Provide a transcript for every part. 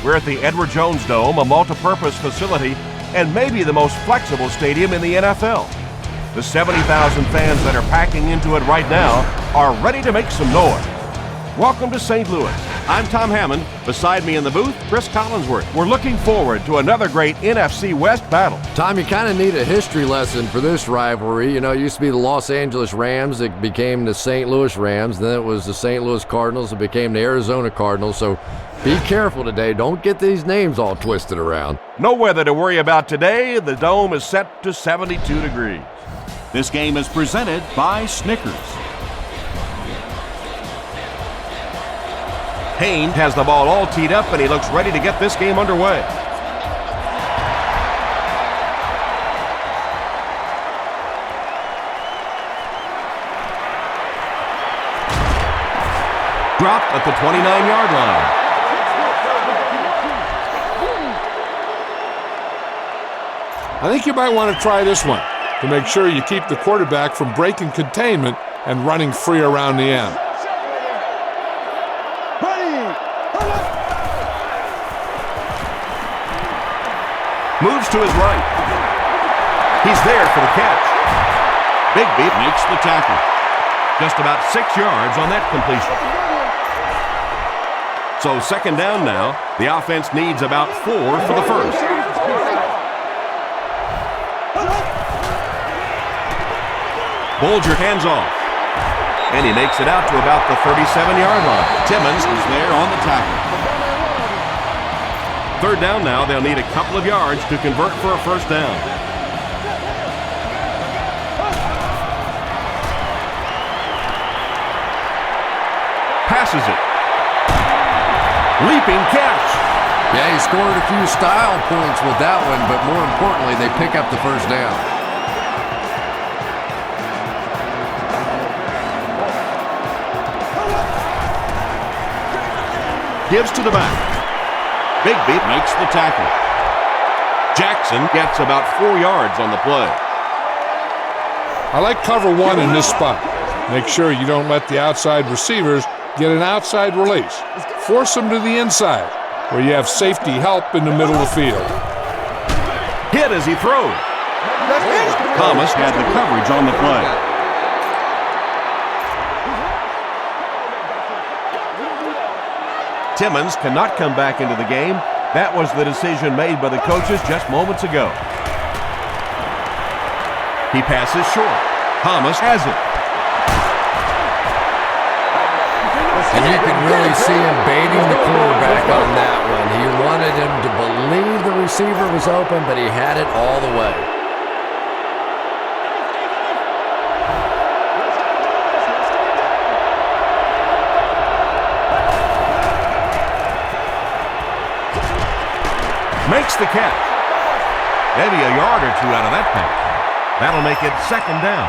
We're at the Edward Jones Dome, a multi-purpose facility and maybe the most flexible stadium in the NFL. The 70,000 fans that are packing into it right now are ready to make some noise. Welcome to St. Louis. I'm Tom Hammond. Beside me in the booth, Chris Collinsworth. We're looking forward to another great NFC West battle. Tom, you kind of need a history lesson for this rivalry. You know, it used to be the Los Angeles Rams. It became the St. Louis Rams. Then it was the St. Louis Cardinals. It became the Arizona Cardinals. So be careful today. Don't get these names all twisted around. No weather to worry about today. The dome is set to 72 degrees. This game is presented by Snickers. Haynes has the ball all teed up, and he looks ready to get this game underway. Dropped at the 29-yard line. I think you might want to try this one to make sure you keep the quarterback from breaking containment and running free around the end. Moves to his right. He's there for the catch. Bigby Makes the tackle. just about 6 yards on that completion. So second down now. The offense needs about 4 for the first. Bolger hands off. And he makes it out to about the 37-yard line. Timmons is there on the tackle. Third down now. They'll need a couple of yards to convert for a first down. Passes it. Leaping catch. Yeah, he scored a few style points with that one, but more importantly, they pick up the first down. Gives to the back. Bigby Makes the tackle. Jackson gets about 4 yards on the play. I like cover one in this spot. Make sure you don't let the outside receivers get an outside release. Force them to the inside, where you have safety help in the middle of the field. Hit as he throws. Thomas had the coverage on the play. Timmons cannot come back into the game. That was the decision made by the coaches just moments ago. He passes short. Thomas has it. And you can really see him baiting the quarterback on that one. He wanted him to believe the receiver was open, but he had it all the way. Makes the catch. Maybe a yard or two out of that pass. That'll make it second down.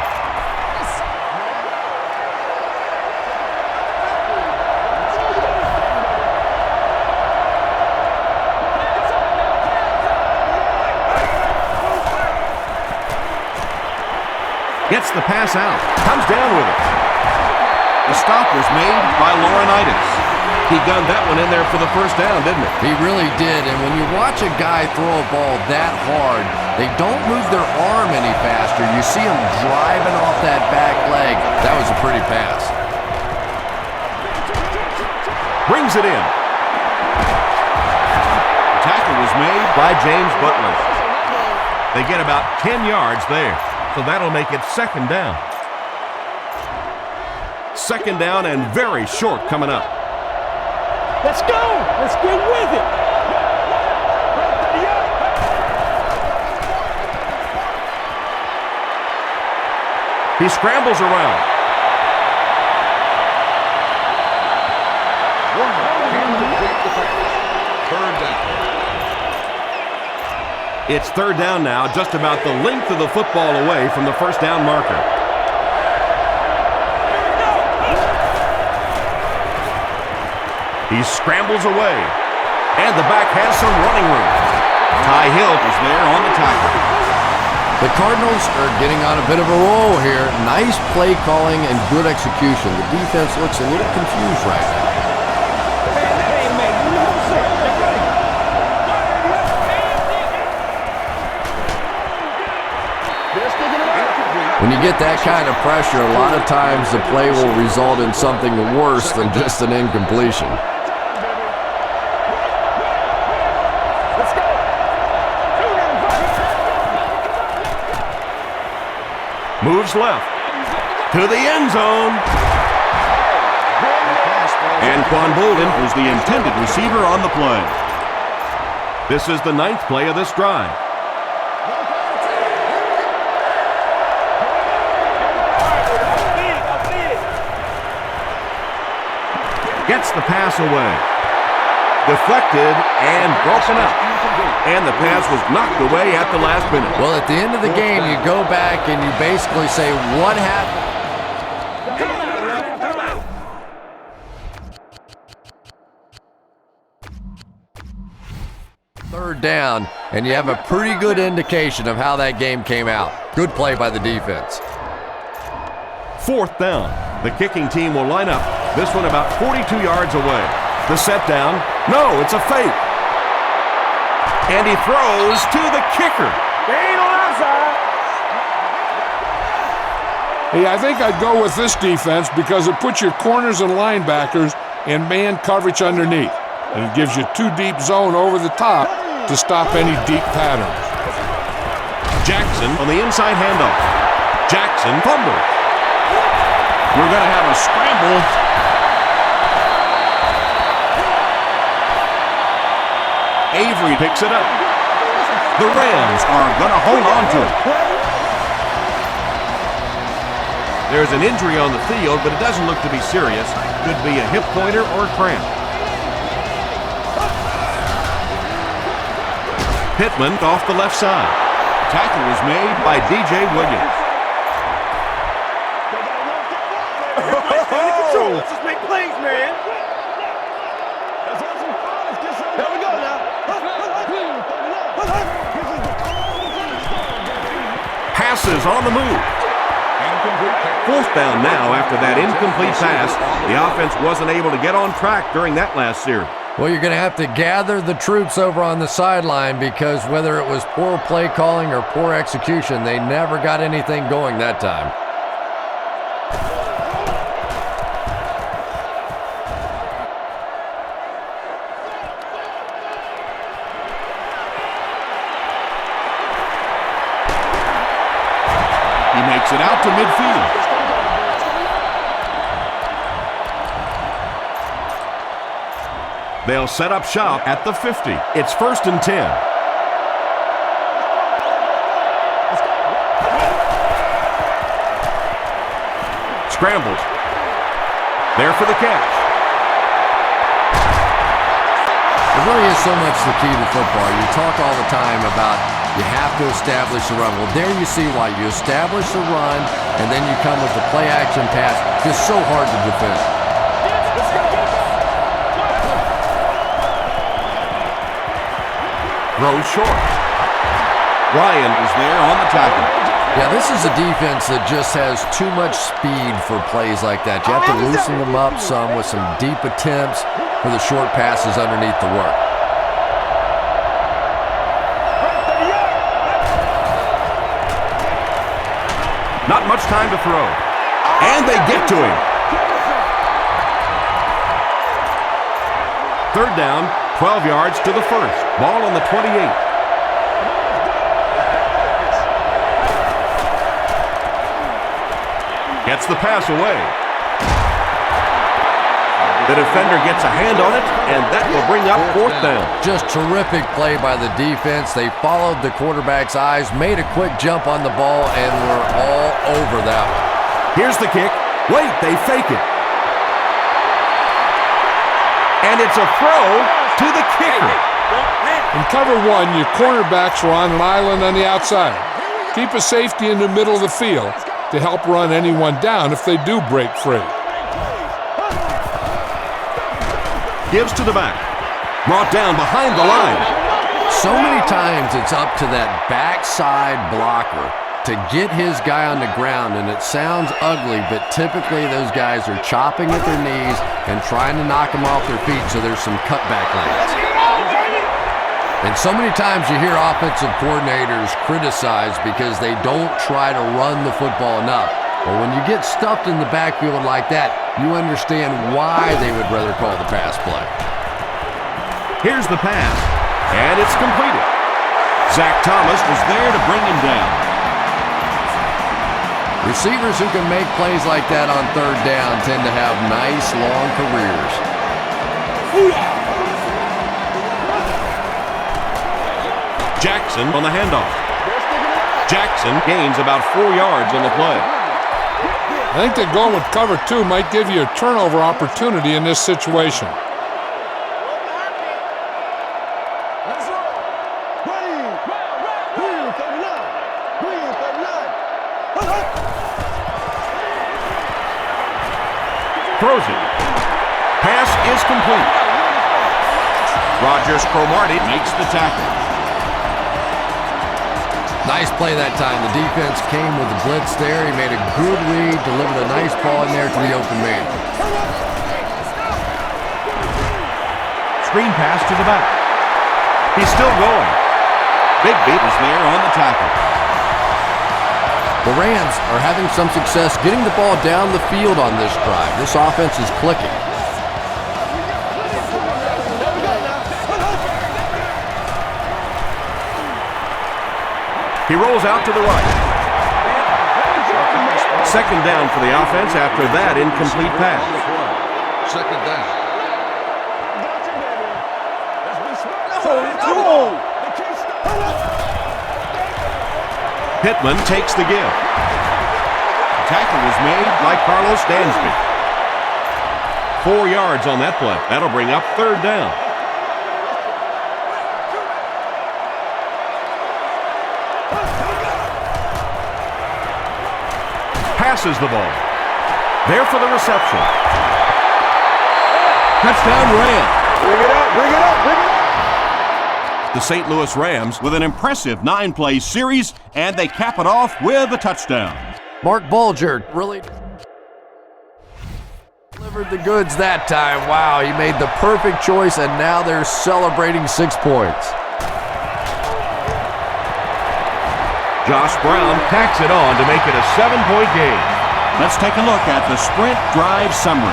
Gets the pass out. Comes down with it. The stop was made by Laurinaitis. He gunned that one in there for the first down, didn't he? He really did, and when you watch a guy throw a ball that hard, they don't move their arm any faster. You see him driving off that back leg. That was a pretty pass. Brings it in. The tackle was made By James Butler. They get about 10 yards there, so that'll make it second down. Second down and very short coming up. Let's go! Let's get with it! He scrambles around. Third down. It's third down now, just about the length of the football away from the first down marker. He scrambles away, and the back has some running room. Ty Hill is there on the tackle. The Cardinals are getting on a bit of a roll here. Nice play calling and good execution. The defense looks a little confused right now. When you get that kind of pressure, a lot of times the play will result in something worse than just an incompletion. Moves left to the end zone. And Quan Bolden is the intended receiver on the play. This is the 9th play of this drive. Gets the pass away. Deflected and broken up. And the pass was knocked away at the last minute. Well, at the end of the game, you go back and you basically say, what happened? Third down, and you have a pretty good indication of how that game came out. Good play by the defense. 4th down. The kicking team will line up. This one about 42 yards away. The set down. No, it's a fake. And he throws to the kicker. They ain't on our side. Hey, I think I'd go with this defense because it puts your corners and linebackers in man coverage underneath. And it gives you 2 deep zone over the top to stop any deep patterns. Jackson on the inside handoff. Jackson fumbles. We're going to have a scramble. Avery picks it up. The Rams are going to hold on to it. There's an injury on the field, but it doesn't look to be serious. Could be a hip pointer or cramp. Pittman off the left side. Tackle was made by D.J. Williams. Let's just make plays, man. Here we go now. Passes on the move. 4th down now after that incomplete pass. The offense wasn't able to get on track during that last series. Well, you're going to have to gather the troops over on the sideline because whether it was poor play calling or poor execution, they never got anything going that time. He makes it out to midfield. They'll set up shop at the 50. It's 1st and 10. Scrambles. There for the catch. It really is so much the key to football. You talk all the time about you have to establish the run. Well, there you see why. You establish the run, and then you come with the play-action pass. It's so hard to defend. Throws short. Ryan is there on the tackle. Yeah, this is a defense that just has too much speed for plays like that. You have to loosen them up some with some deep attempts for the short passes underneath the work. Not much time to throw. And they get to him. 3rd down, 12 yards to the 1st. Ball on the 28. Gets the pass away. The defender gets a hand on it, and that will bring up 4th down. Just terrific play by the defense. They followed the quarterback's eyes, made a quick jump on the ball, and were all over that one. Here's the kick. Wait, they fake it. And it's a throw to the kicker. In cover 1, your cornerbacks are on an island on the outside. Keep a safety in the middle of the field to help run anyone down if they do break free. Gives to the back. Brought down behind the line. So many times it's up to that backside blocker to get his guy on the ground, and it sounds ugly, but typically those guys are chopping at their knees and trying to knock them off their feet, so there's some cutback lanes. And so many times you hear offensive coordinators criticized because they don't try to run the football enough. Well, when you get stuffed in the backfield like that, you understand why they would rather call the pass play. Here's the pass, and it's completed. Zach Thomas was there to bring him down. Receivers who can make plays like that on third down tend to have nice, long careers. Jackson on the handoff. Jackson gains about 4 yards on the play. I think that going with cover 2 might give you a turnover opportunity in this situation. Throws it. Pass is complete. Rogers Cromartie makes the tackle. Nice play that time. The defense came with the blitz there. He made a good read, delivered a nice ball in there to the open man. Screen pass to the back. He's still going. Bigby is there on the tackle. The Rams are having some success getting the ball down the field on this drive. This offense is clicking. He rolls out to the right. Second down for the offense after that incomplete pass. Second down. Pittman takes the give. Tackle was made by Carlos Dansby. 4 yards on that play. That'll bring up third down. Passes the ball. There for the reception. Touchdown Rams. Bring it up, bring it up, bring it up. The St. Louis Rams with an impressive 9-play series, and they cap it off with a touchdown. Mark Bulger really delivered the goods that time. Wow, he made the perfect choice, and now they're celebrating 6 points. Josh Brown tacks it on to make it a 7-point game. Let's take a look at the sprint drive summary.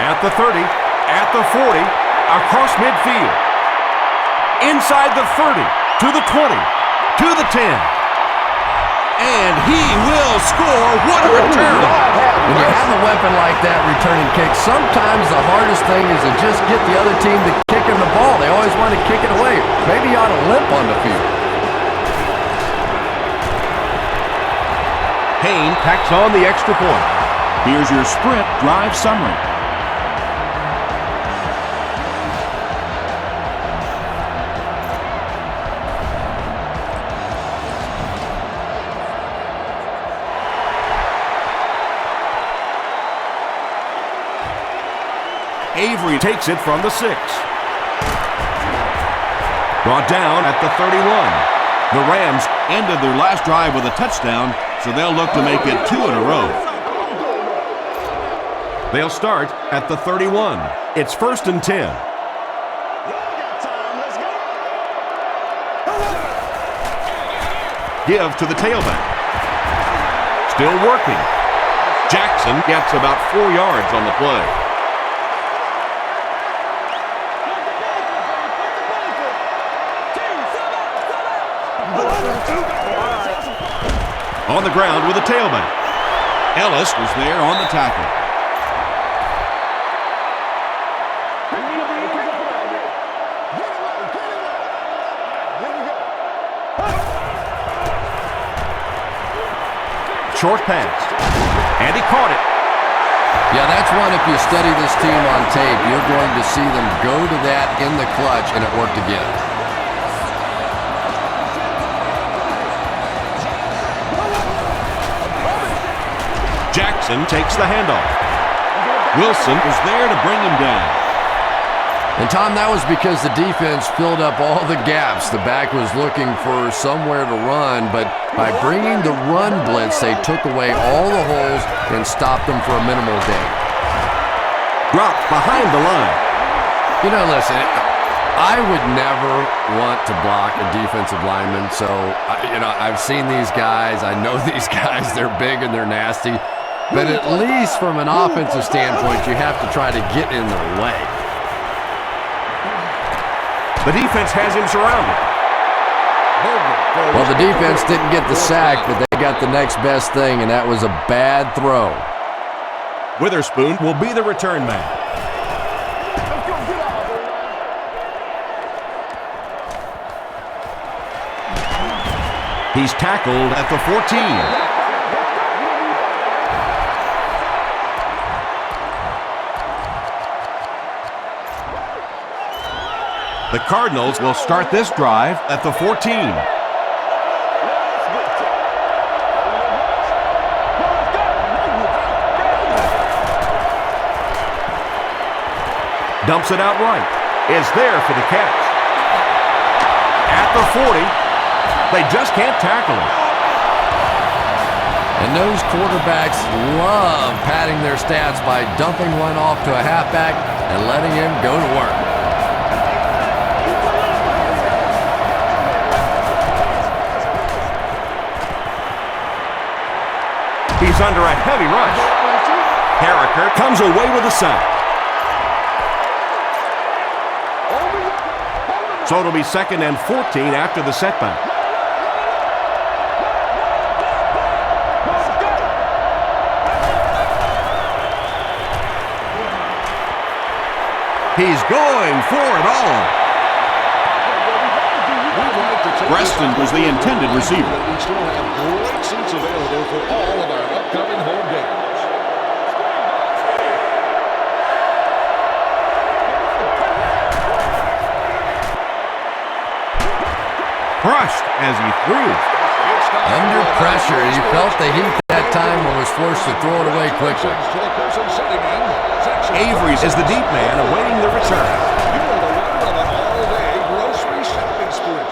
At the 30, at the 40, across midfield. Inside the 30, to the 20, to the 10. And he will score. What a return! When you have a weapon like that returning kicks, sometimes the hardest thing is to just get the other team to kick him the ball. They always want to kick it away. Maybe he ought to limp on the field. Payne tacks on the extra point. Here's your sprint drive summary. Avery takes it from the 6. Brought down at the 31. The Rams ended their last drive with a touchdown, so they'll look to make it 2 in a row. They'll start at the 31. It's 1st and 10. Give to the tailback. Still working. Jackson gets about 4 yards on the play. On the ground with a tailback. Ellis was there on the tackle. Short pass. And he caught it. Yeah, that's one, if you study this team on tape, you're going to see them go to that in the clutch, and it worked again. Jackson takes the handoff. Wilson was there to bring him down. And Tom, that was because the defense filled up all the gaps. The back was looking for somewhere to run, but by bringing the run blitz, they took away all the holes and stopped them for a minimal gain. Dropped behind the line. You know, listen, I would never want to block a defensive lineman, so, I've seen these guys. I know these guys. They're big and they're nasty. But at least from an offensive standpoint, you have to try to get in their way. The defense has him surrounded. Well, the defense didn't get the sack, but they got the next best thing, and that was a bad throw. Witherspoon will be the return man. He's tackled at the 14. The Cardinals will start this drive at the 14. Dumps it out right. Is there for the catch. At the 40. They just can't tackle him. And those quarterbacks love padding their stats by dumping one off to a halfback and letting him go to work. He's under a heavy rush. Harriker comes away with a sack. So it'll be 2nd and 14 after the setback. He's going for it all. Preston was the intended receiver. We still have great seats available for all of our upcoming home games. Crushed as he threw. Under pressure, he felt the heat that time and was forced to throw it away quickly. Avery is the deep man awaiting the return. You are the winner of an all-day grocery shopping spree.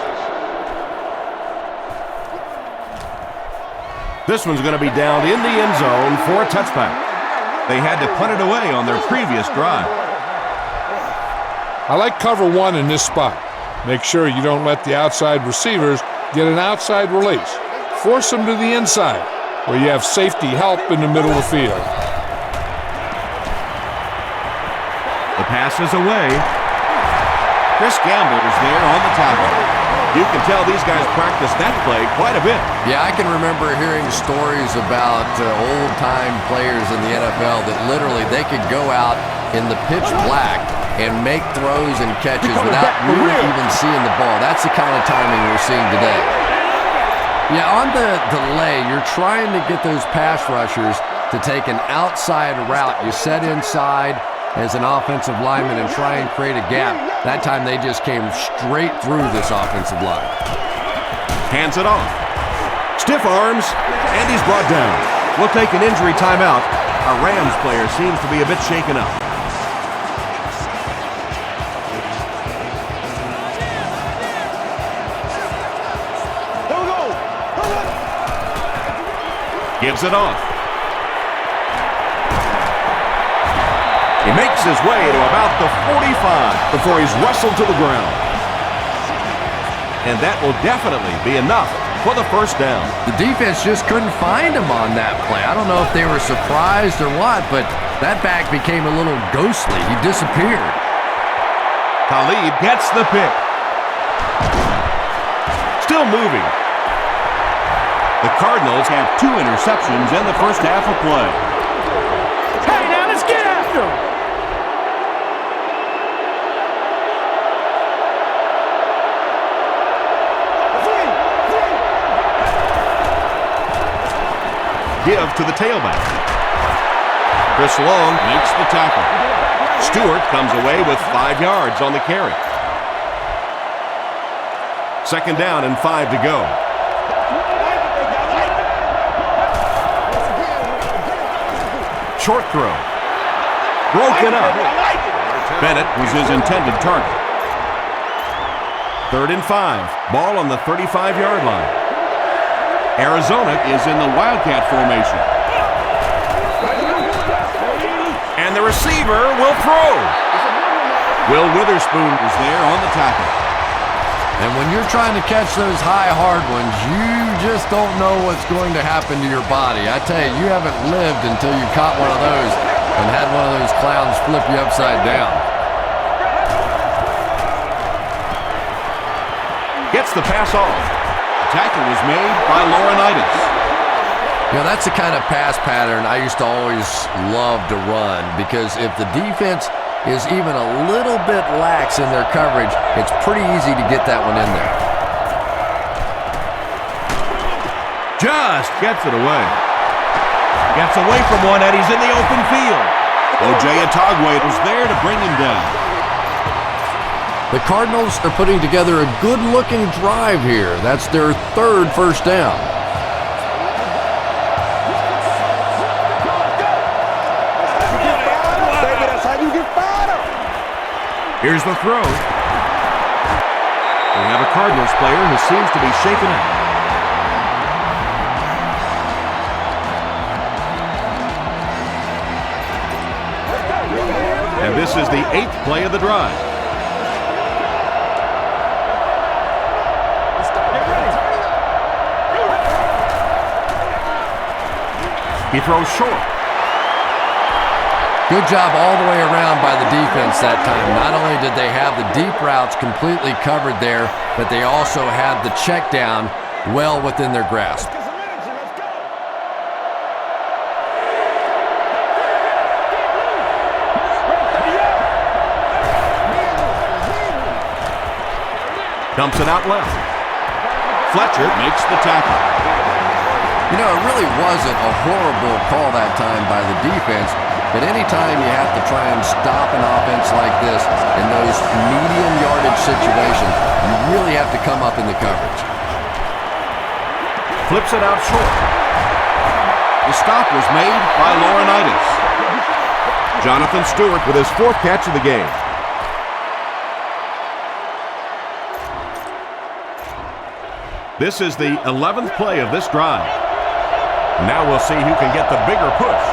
This one's going to be down in the end zone for a touchback. They had to punt it away on their previous drive. I like cover one in this spot. Make sure you don't let the outside receivers get an outside release. Force them to the inside, where you have safety help in the middle of the field. The pass is away. Chris Gamble is there on the tackle. You can tell these guys practice that play quite a bit. Yeah, I can remember hearing stories about old-time players in the NFL that literally they could go out in the pitch black and make throws and catches without really even seeing the ball. That's the kind of timing we're seeing today. Yeah, on the delay, you're trying to get those pass rushers to take an outside route. You set inside as an offensive lineman and try and create a gap. That time they just came straight through this offensive line. Hands it off. Stiff arms, and he's brought down. We'll take an injury timeout. Our Rams player seems to be a bit shaken up. Gives it off. He makes his way to about the 45 before he's wrestled to the ground. And that will definitely be enough for the first down. The defense just couldn't find him on that play. I don't know if they were surprised or what, but that back became a little ghostly. He disappeared. Talib gets the pick. Still moving. The Cardinals have 2 interceptions in the first half of play. Hey, now let's get after him. Give to the tailback. Chris Long makes the tackle. Stewart comes away with 5 yards on the carry. 2nd down and 5 to go. Short throw. Broken up. Bennett was his intended target. 3rd and 5. Ball on the 35-yard line. Arizona is in the Wildcat formation. And the receiver will throw. Will Witherspoon is there on the tackle. And when you're trying to catch those high, hard ones, you just don't know what's going to happen to your body. I tell you, you haven't lived until you caught one of those and had one of those clowns flip you upside down. Gets the pass off. The tackle was made by Laurinaitis. You know, that's the kind of pass pattern I used to always love to run, because if the defense is even a little bit lax in their coverage, it's pretty easy to get that one in there. Just gets it away. Gets away from one, and he's in the open field. O.J. Atogwe was there to bring him down. The Cardinals are putting together a good-looking drive here. That's their 3rd first down. Here's the throw. We have a Cardinals player who seems to be shaken up. And this is the 8th play of the drive. He throws short. Good job all the way around by the defense that time. Not only did they have the deep routes completely covered there, but they also had the check down well within their grasp. Dumps it out left. Fletcher makes the tackle. You know, it really wasn't a horrible call that time by the defense. But anytime you have to try and stop an offense like this in those medium yardage situations, you really have to come up in the coverage. Flips it out short. The stop was made by Laurinaitis. Jonathan Stewart with his 4th catch of the game. This is the 11th play of this drive. Now we'll see who can get the bigger push.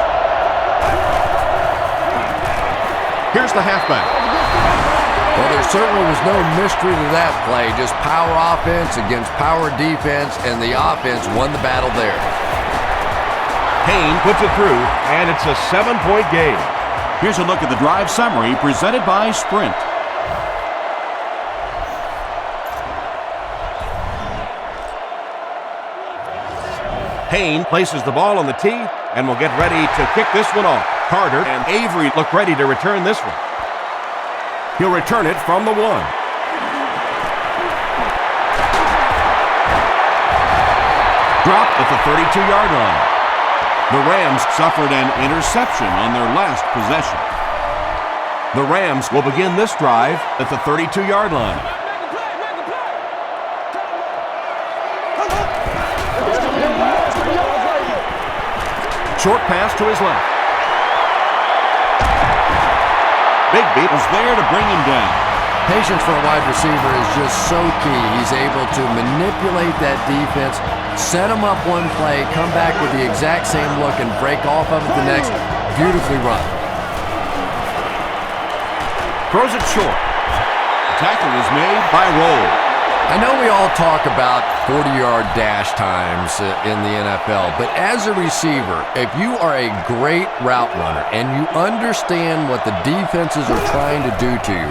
Here's the halfback. Well, there certainly was no mystery to that play. Just power offense against power defense, and the offense won the battle there. Payne puts it through, and it's a 7-point game. Here's a look at the drive summary presented by Sprint. Payne places the ball on the tee and will get ready to kick this one off. Carter and Avery look ready to return this one. He'll return it from the 1. Dropped at the 32-yard line. The Rams suffered an interception on their last possession. The Rams will begin this drive at the 32-yard line. Short pass to his left. Bigby was there to bring him down. Patience for a wide receiver is just so key. He's able to manipulate that defense, set them up one play, come back with the exact same look, and break off of it the next. Beautifully run. Throws it short. The tackle was made by Roll. I know we all talk about 40-yard dash times in the NFL, but as a receiver, if you are a great route runner and you understand what the defenses are trying to do to you,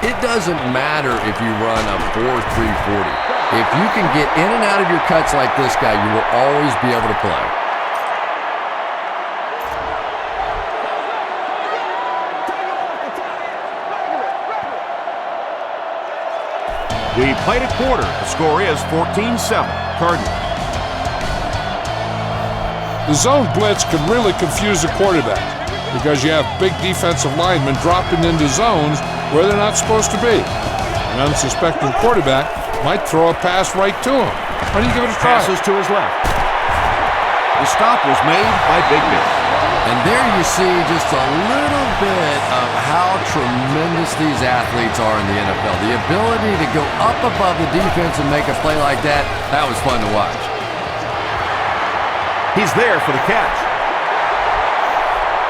it doesn't matter if you run a 4.340. If you can get in and out of your cuts like this guy, you will always be able to play. We played a quarter. The score is 14-7, Cardinals. The zone blitz can really confuse the quarterback because you have big defensive linemen dropping into zones where they're not supposed to be. An unsuspecting quarterback might throw a pass right to him. Why don't you give it a try? Passes to his left. The stop was made by Bigby. And there you see just a little bit of how tremendous these athletes are in the NFL. The ability to go up above the defense and make a play like that, that was fun to watch. He's there for the catch.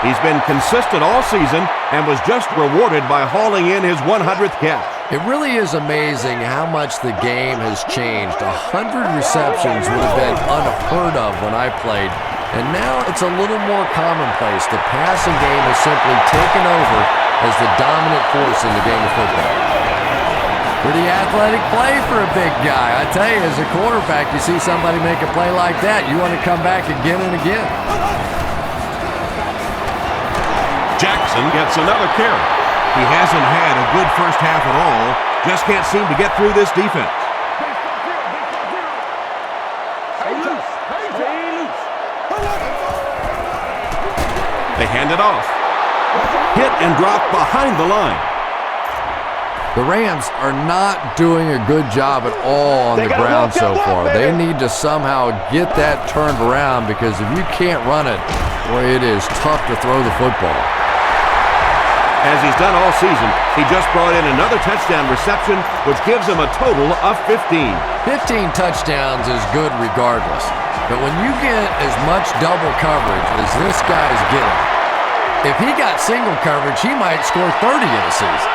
He's been consistent all season and was just rewarded by hauling in his 100th catch. It really is amazing how much the game has changed. 100 receptions would have been unheard of when I played, and now it's a little more commonplace. The passing game has simply taken over as the dominant force in the game of football. Pretty athletic play for a big guy. I tell you, as a quarterback, you see somebody make a play like that, you want to come back again and again. Jackson gets another carry. He hasn't had a good first half at all. Just can't seem to get through this defense. They hand it off. Hit and drop behind the line. The Rams are not doing a good job at all on the ground so far. They need to somehow get that turned around, because if you can't run it, boy, it is tough to throw the football. As he's done all season, he just brought in another touchdown reception, which gives him a total of 15. 15 touchdowns is good regardless. But when you get as much double coverage as this guy is getting, if he got single coverage, he might score 30 in a season.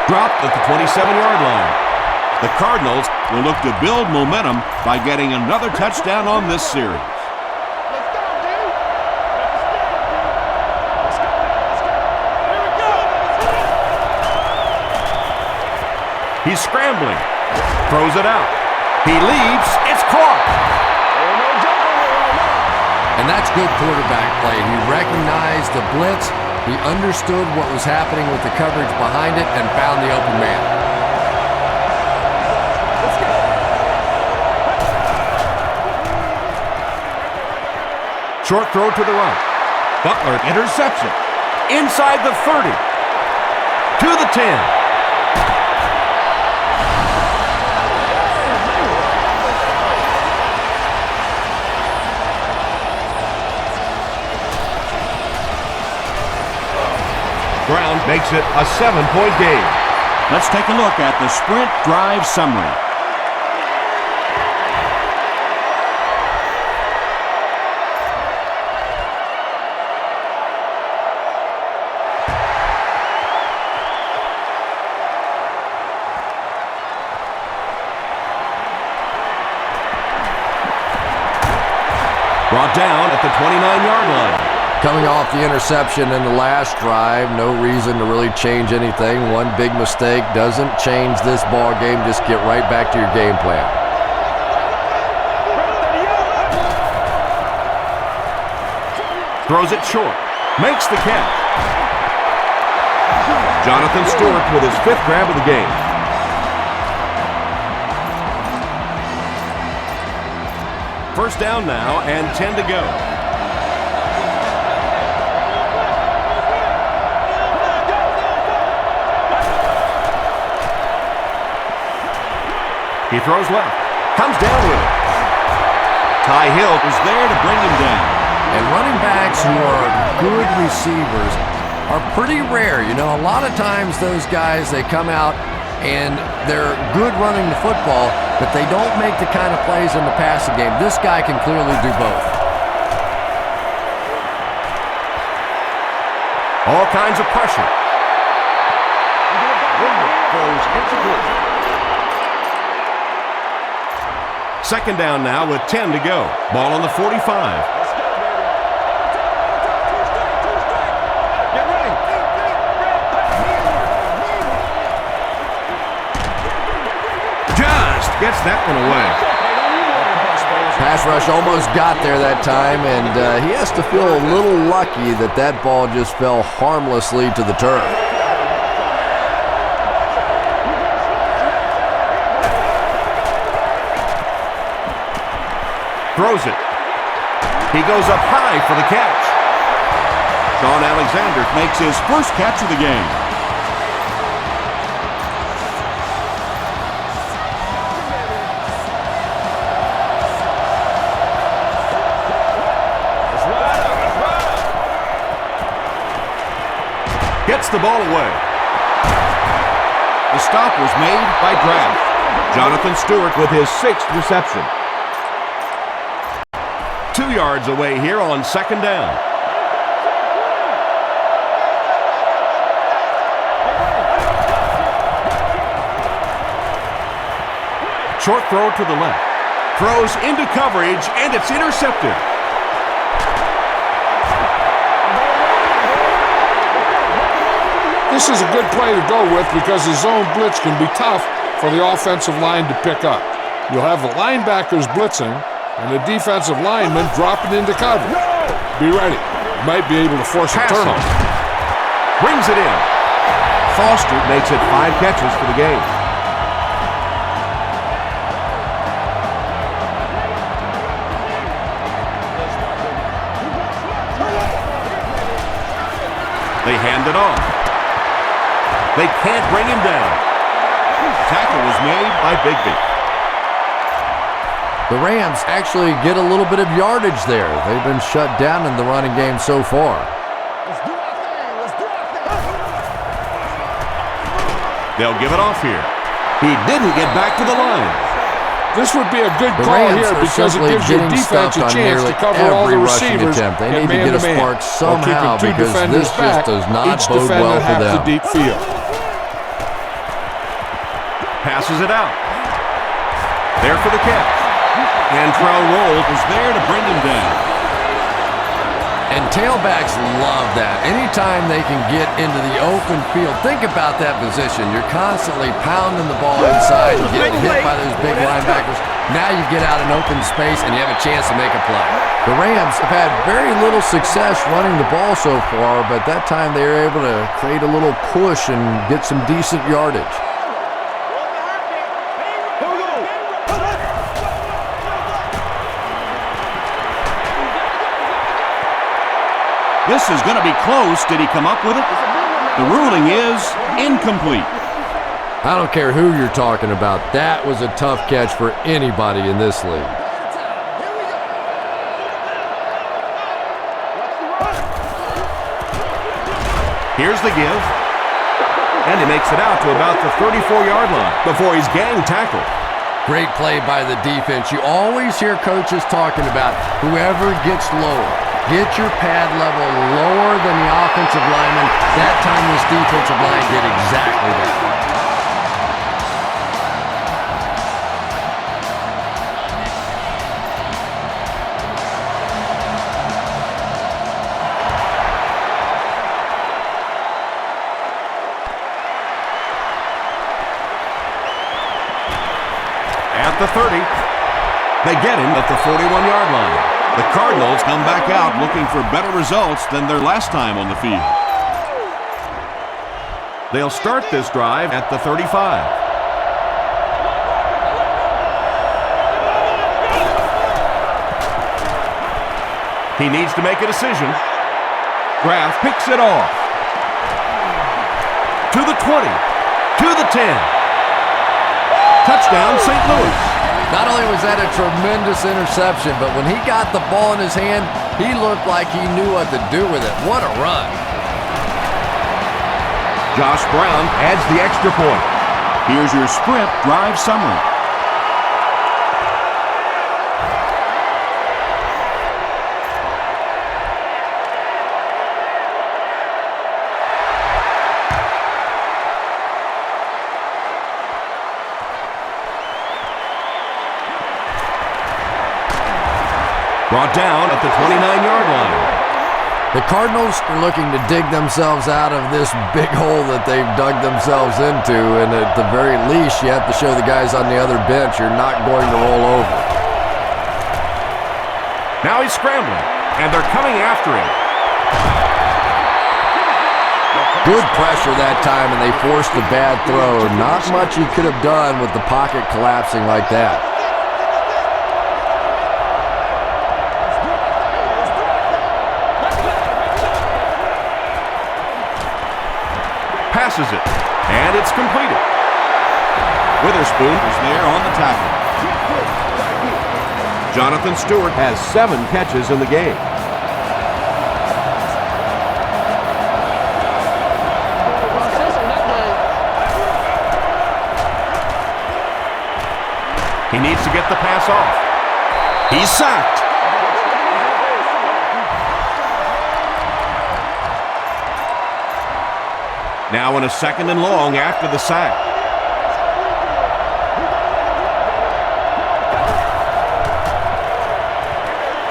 Dropped at the 27-yard line. The Cardinals will look to build momentum by getting another touchdown on this series. He's scrambling. Throws it out. He leaps. It's caught. And that's good quarterback play. He recognized the blitz. He understood what was happening with the coverage behind it and found the open man. Short throw to the right. Butler interception. Inside the 30. To the 10. Brown makes it a 7-point game. Let's take a look at the sprint drive summary. Brought down at the 29-yard line. Coming off the interception in the last drive, no reason to really change anything. One big mistake doesn't change this ball game. Just get right back to your game plan. Throws it short. Makes the catch. Jonathan Stewart with his 5th grab of the game. First down now and 10 to go. He throws left. Comes down with it. Ty Hill is there to bring him down. And running backs who are good receivers are pretty rare. You know, a lot of times those guys, they come out and they're good running the football, but they don't make the kind of plays in the passing game. This guy can clearly do both. All kinds of pressure. Goes into good. Second down now with 10 to go. Ball on the 45. Just gets that one away. Pass rush almost got there that time, and he has to feel a little lucky that that ball just fell harmlessly to the turf. Throws it. He goes up high for the catch. Sean Alexander makes his first catch of the game. Gets the ball away. The stop was made by Draft. Jonathan Stewart with his 6th reception. 2 yards away here on 2nd down. Short throw to the left. Throws into coverage, and it's intercepted. This is a good play to go with because the zone blitz can be tough for the offensive line to pick up. You'll have the linebackers blitzing and the defensive linemen dropping into coverage. Be ready. You might be able to force a turnover. Brings it in. Foster makes it 5 catches for the game. They hand it off. They can't bring him down. Tackle was made by Bigby. The Rams actually get a little bit of yardage there. They've been shut down in the running game so far. They'll give it off here. He didn't get back to the line. This would be a good The call Rams here are because it simply gives your getting defense stuffed a on chance to nearly cover all the every rushing receivers attempt. They and need to get a man-to-man, spark while keeping somehow 2 because defenders this just back, does not each bode defender well for half them. the deep field. Passes it out. There for the catch. Antrell Roll was there to bring him down. And tailbacks love that. Anytime they can get into the open field, think about that position. You're constantly pounding the ball inside and getting hit by those big linebackers. Now you get out in open space and you have a chance to make a play. The Rams have had very little success running the ball so far, but that time they were able to create a little push and get some decent yardage. This is going to be close. Did he come up with it? The ruling is incomplete. I don't care who you're talking about. That was a tough catch for anybody in this league. Here's the give. And he makes it out to about the 34-yard line before he's gang tackled. Great play by the defense. You always hear coaches talking about whoever gets lower. Get your pad level lower than the offensive lineman. That time this defensive line did exactly that. At the 30. They get him at the 41-yard line. The Cardinals come back out looking for better results than their last time on the field. They'll start this drive at the 35. He needs to make a decision. Graff picks it off. To the 20. To the 10. Touchdown, St. Louis. Not only was that a tremendous interception, but when he got the ball in his hand, he looked like he knew what to do with it. What a run. Josh Brown adds the extra point. Here's your sprint drive summary. Brought down at the 29-yard line. The Cardinals are looking to dig themselves out of this big hole that they've dug themselves into, and at the very least, you have to show the guys on the other bench you're not going to roll over. Now he's scrambling, and they're coming after him. Good pressure that time, and they forced a bad throw. Not much he could have done with the pocket collapsing like that. passes it, and it's completed. Witherspoon is there on the tackle. Jonathan Stewart has 7 catches in the game. He needs to get the pass off. He's sacked. Now in a 2nd and long after the sack.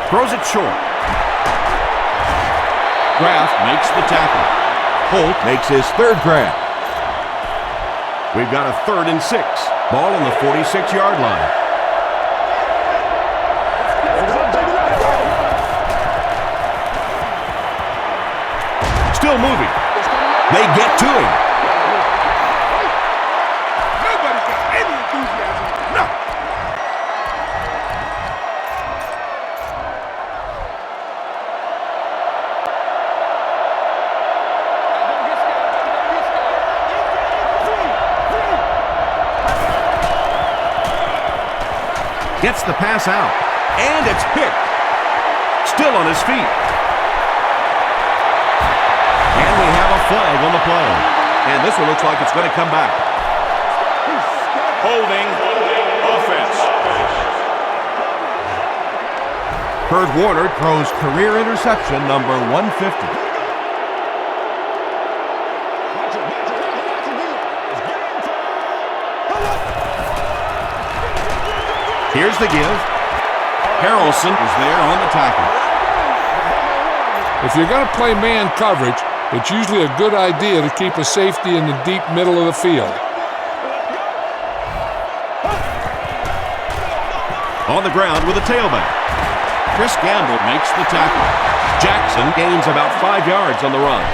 Throws it short. Kraft makes the tackle. Holt makes his 3rd grab. We've got a 3rd and 6. Ball on the 46-yard line. Still moving. They get to him. Nobody's got any enthusiasm. No. Gets the pass out. And it's picked. Still on his feet. And we have a flag on the play. And this one looks like it's going to come back. Holding offense. Kurt Warner throws career interception number 150. Here's the give. Harrelson is there on the tackle. If you're going to play man coverage, it's usually a good idea to keep a safety in the deep middle of the field. On the ground with a tailback. Chris Gamble makes the tackle. Jackson gains about 5 yards on the run.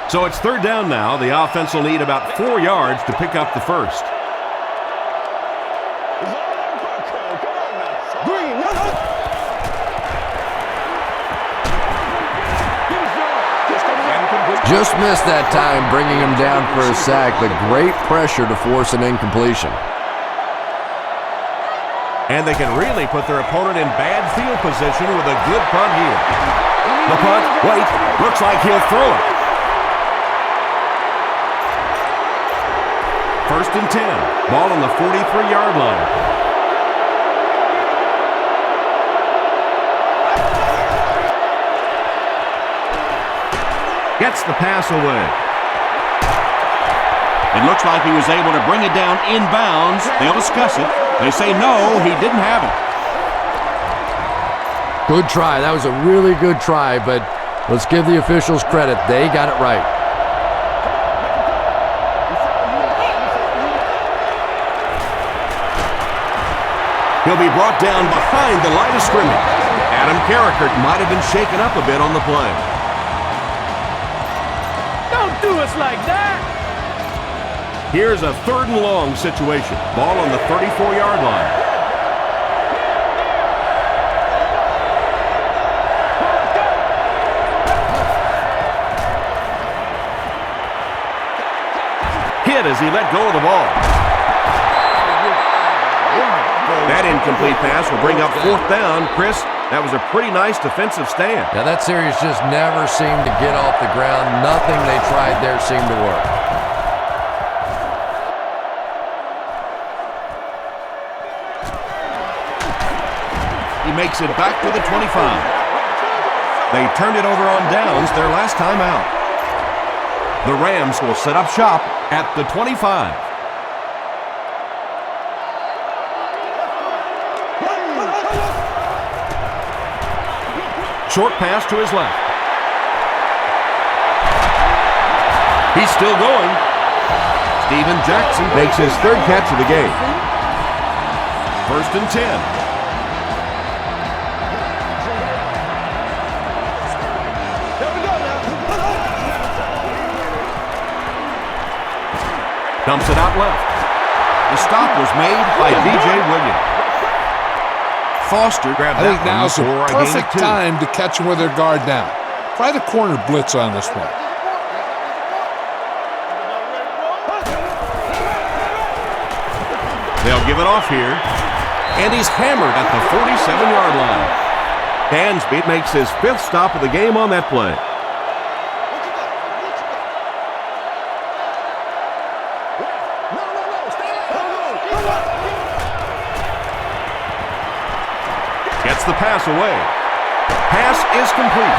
So it's 3rd down now. The offense will need about 4 yards to pick up the first. Just missed that time, bringing him down for a sack, but great pressure to force an incompletion. And they can really put their opponent in bad field position with a good punt here. The punt, wait, looks like he'll throw it. 1st and 10, ball on the 43-yard line. Gets the pass away. It looks like he was able to bring it down inbounds. They'll discuss it. They say no, he didn't have it. Good try. That was a really good try, but let's give the officials credit. They got it right. He'll be brought down behind the line of scrimmage. Adam Carrickert might have been shaken up a bit on the play. Don't do us like that. Here's a 3rd and long situation. Ball on the 34-yard line. Hit as he let go of the ball. That incomplete pass will bring up 4th down. Chris, that was a pretty nice defensive stand. Now that series just never seemed to get off the ground. Nothing they tried there seemed to work. He makes it back to the 25. They turned it over on downs their last time out. The Rams will set up shop at the 25. Short pass to his left. He's still going. Steven Jackson Makes his 3rd catch of the game. 1st and 10. Dumps it out left. The stop was made by D.J. Williams. Foster grabbed I that think now's the one for a gain of perfect 2. time to catch them with their guard down. Try the corner blitz on this one. They'll give it off here. And he's hammered at the 47-yard line. Dansby makes his 5th stop of the game on that play. Gets the pass away. Pass is complete.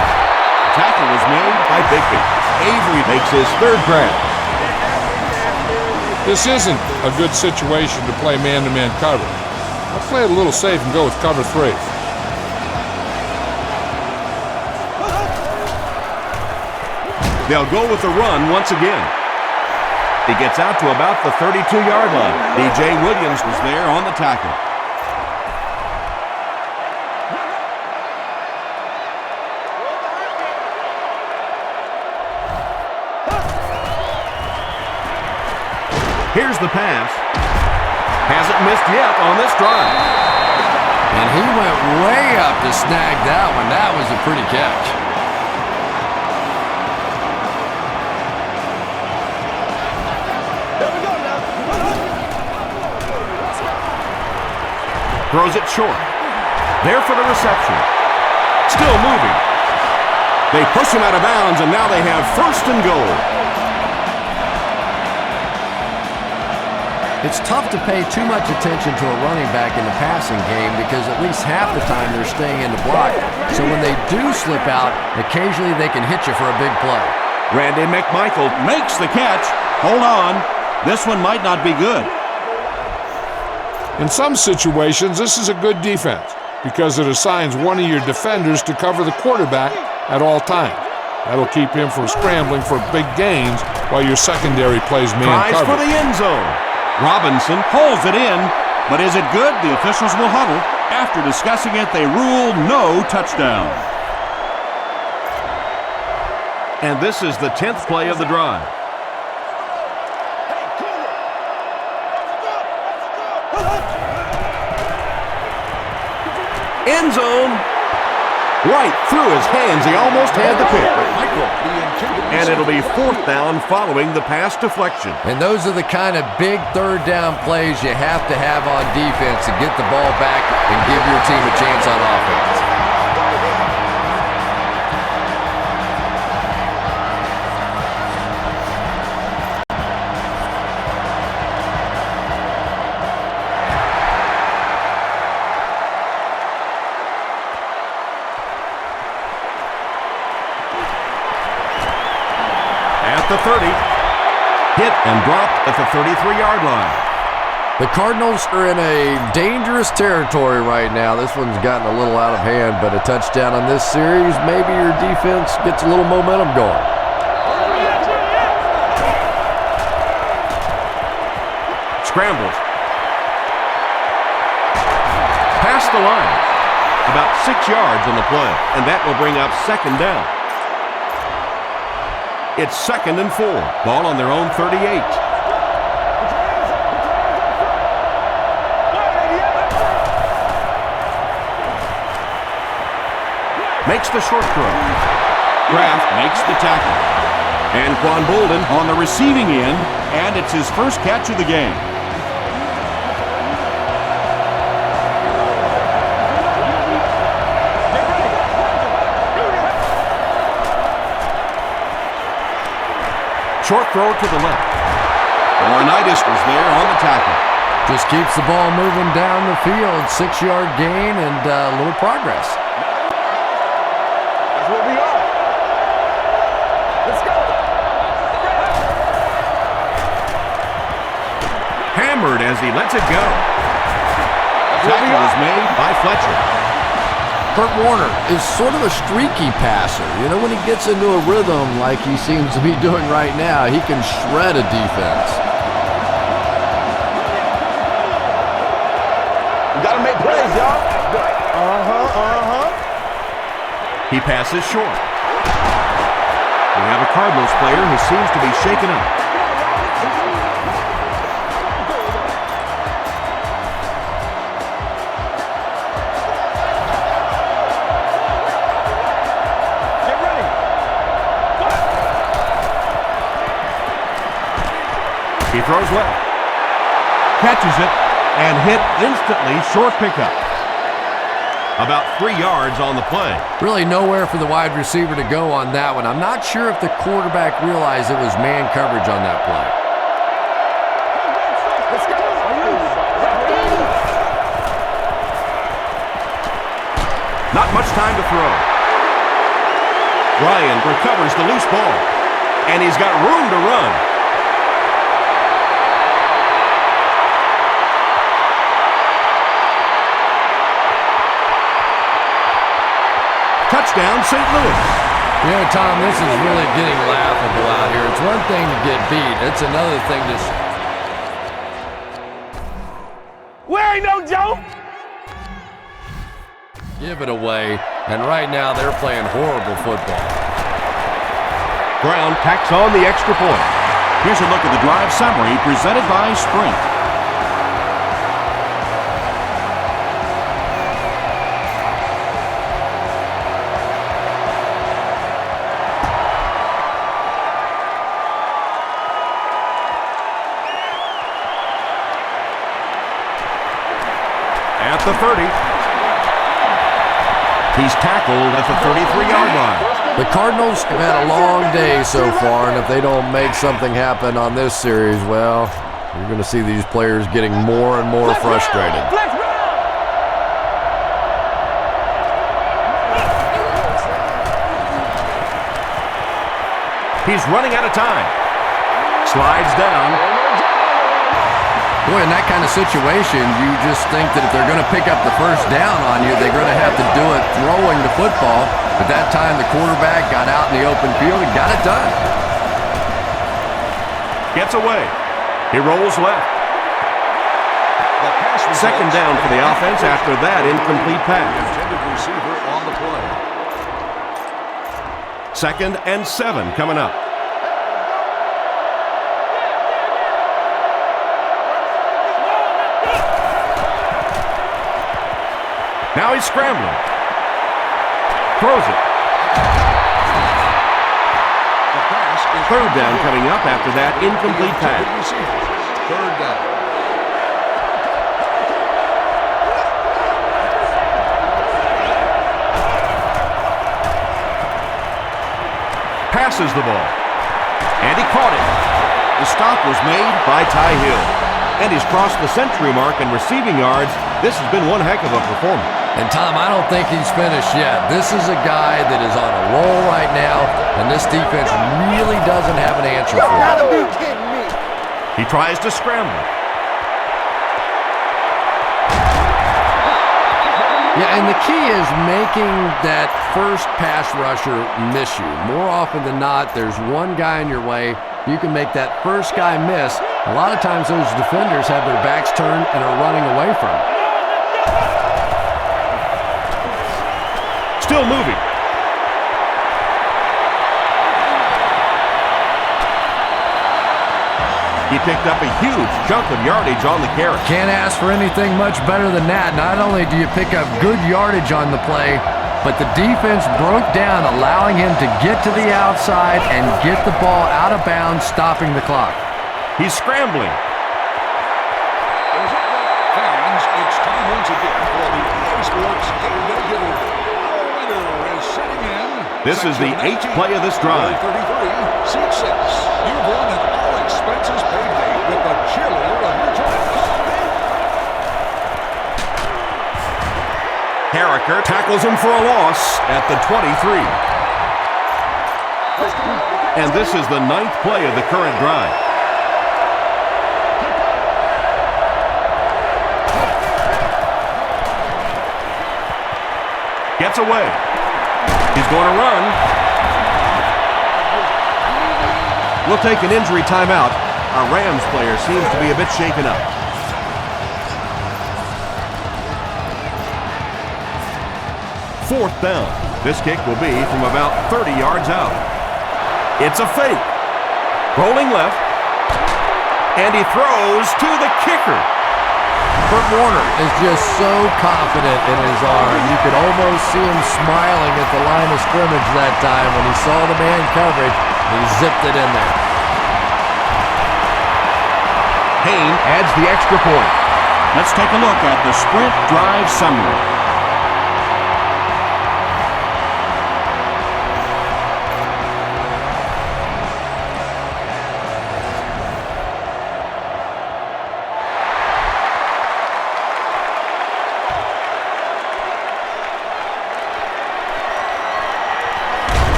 Tackle was made by Bigby. Avery makes his 3rd grab. This isn't a good situation to play man-to-man cover. Let's play it a little safe and go with cover 3. They'll go with the run once again. He gets out to about the 32-yard line. DJ Williams was there on the tackle. Here's the pass. Hasn't missed yet on this drive. And he went way up to snag that one. That was a pretty catch. Throws it short. There for the reception. Still moving. They push him out of bounds, and now they have 1st and goal. It's tough to pay too much attention to a running back in the passing game because at least half the time they're staying in the block. So when they do slip out, occasionally they can hit you for a big play. Randy McMichael Makes the catch. Hold on. This one might not be good. In some situations, this is a good defense because it assigns one of your defenders to cover the quarterback at all times. That'll keep him from scrambling for big gains while your secondary plays man tries cover. for the end zone. Robinson pulls it in, but is it good? The officials will huddle. After discussing it, they rule no touchdown. And this is the 10th play of the drive. End zone. Right through his hands. He almost had the pick. And it'll be 4th down following the pass deflection. And those are the kind of big 3rd down plays you have to have on defense to get the ball back and give your team a chance on offense. The 30. Hit and dropped at the 33-yard line. The Cardinals are in a dangerous territory right now. This one's gotten a little out of hand, but a touchdown on this series, maybe your defense gets a little momentum going. Scrambles. Past the line. About 6 yards on the play, and that will bring up 2nd down. It's 2nd and 4. Ball on their own 38. Makes the short throw. Kraft makes the tackle. And Quan Bolden On the receiving end, and it's his 1st catch of the game. short throw to the left. Laurinaitis was there on the tackle. Just keeps the ball moving down the field. 6-yard gain and a little progress. That's what we are. Let's go. Hammered as he lets it go. Tackle was made by Fletcher. Kurt Warner is sort of a streaky passer. You know, when he gets into a rhythm like he seems to be doing right now, he can shred a defense. We gotta make plays, y'all. He passes short. We have a Cardinals player who seems to be shaken up. He throws left. Catches it and hit instantly. Short pickup. About 3 yards on the play. Really nowhere for the wide receiver to go on that one. I'm not sure if the quarterback realized it was man coverage on that play. Not much time to throw. Ryan recovers the loose ball, and he's got room to run. Touchdown, St. Louis. You know, Tom, this is really getting laughable out here. It's one thing to get beat. It's another thing to... We ain't no joke. give it away. And right now, they're playing horrible football. Brown tacks on the extra point. Here's a look at the drive summary presented by Sprint. At the 30. He's tackled at the 33-yard line. The Cardinals have had a long day so far, and if they don't make something happen on this series, well, you're going to see these players getting more and more frustrated. He's running out of time. Slides down. Boy, in that kind of situation, you just think that if they're going to pick up the first down on you, they're going to have to do it throwing the football. But that time, the quarterback got out in the open field and got it done. Gets away. He rolls left. Second down for the offense after that incomplete pass. Intended receiver on the play. 2nd and 7 coming up. Now he's scrambling. Throws it. Third down coming up after that incomplete pass. Third down. Passes the ball. And he caught it. The stop was made by Ty Hill. And he's crossed the century mark in receiving yards. This has been one heck of a performance. And Tom, I don't think he's finished yet. This is a guy that is on a roll right now, and this defense really doesn't have an answer for him. He tries to scramble. Yeah, and the key is making that first pass rusher miss you. More often than not, there's one guy in your way. You can make that first guy miss. A lot of times those defenders have their backs turned and are running away from it. Still moving. He picked up a huge chunk of yardage on the carry. Can't ask for anything much better than that. Not only do you pick up good yardage on the play, but the defense broke down, allowing him to get to the outside and get the ball out of bounds, stopping the clock. He's scrambling. Fans, it's time once again for the EA Sports irregular. Winner is sitting in. This is the 8th play of this drive. 33, seat 6. You've won an all-expenses paid day with the cheerleader of your choice. Harriker tackles him for a loss at the 23. And this is the 9th play of the current drive. Gets away. He's going to run. We'll take an injury timeout. Our Rams player seems to be a bit shaken up. Fourth down. This kick will be from about 30 yards out. It's a fake. Rolling left. And he throws to the kicker. Kurt Warner is just so confident in his arm. You could almost see him smiling at the line of scrimmage that time when he saw the man coverage, and he zipped it in there. Payne adds the extra point. Let's take a look at the sprint drive summary.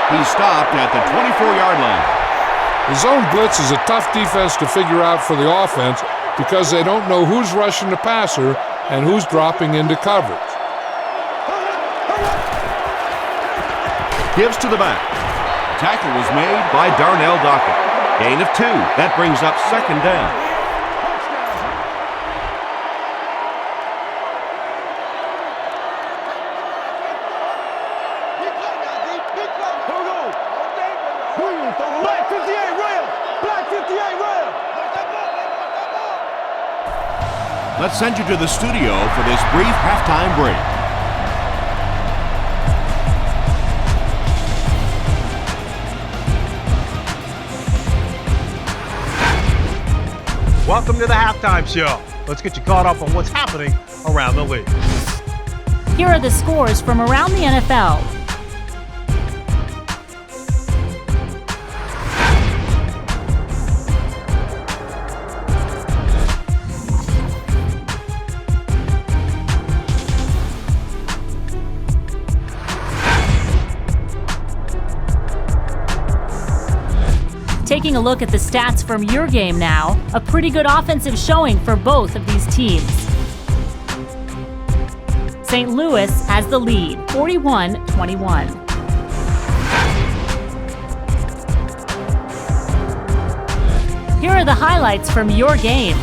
He stopped at the 24-yard line. The zone blitz is a tough defense to figure out for the offense because they don't know who's rushing the passer and who's dropping into coverage. Gives to the back. Tackle was made By Darnell Dockett. Gain of 2. That brings up second down. Black 58 rail! Black 58 rail! Let's send you to the studio for this brief halftime break. Welcome to the halftime show. Let's get you caught up on what's happening around the league. Here are the scores from around the NFL. Taking a look at the stats from your game now, a pretty good offensive showing for both of these teams. St. Louis has the lead, 41-21. Here are the highlights from your game.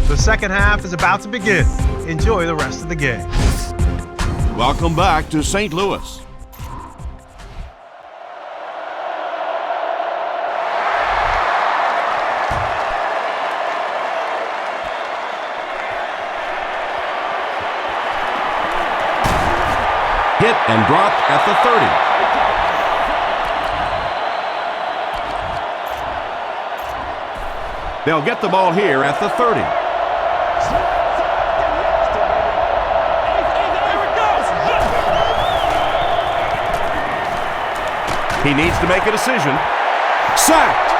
The second half is about to begin. Enjoy the rest of the game. Welcome back to St. Louis. Hit and dropped at the 30. They'll get the ball here at the 30. He needs to make a decision. Sacked.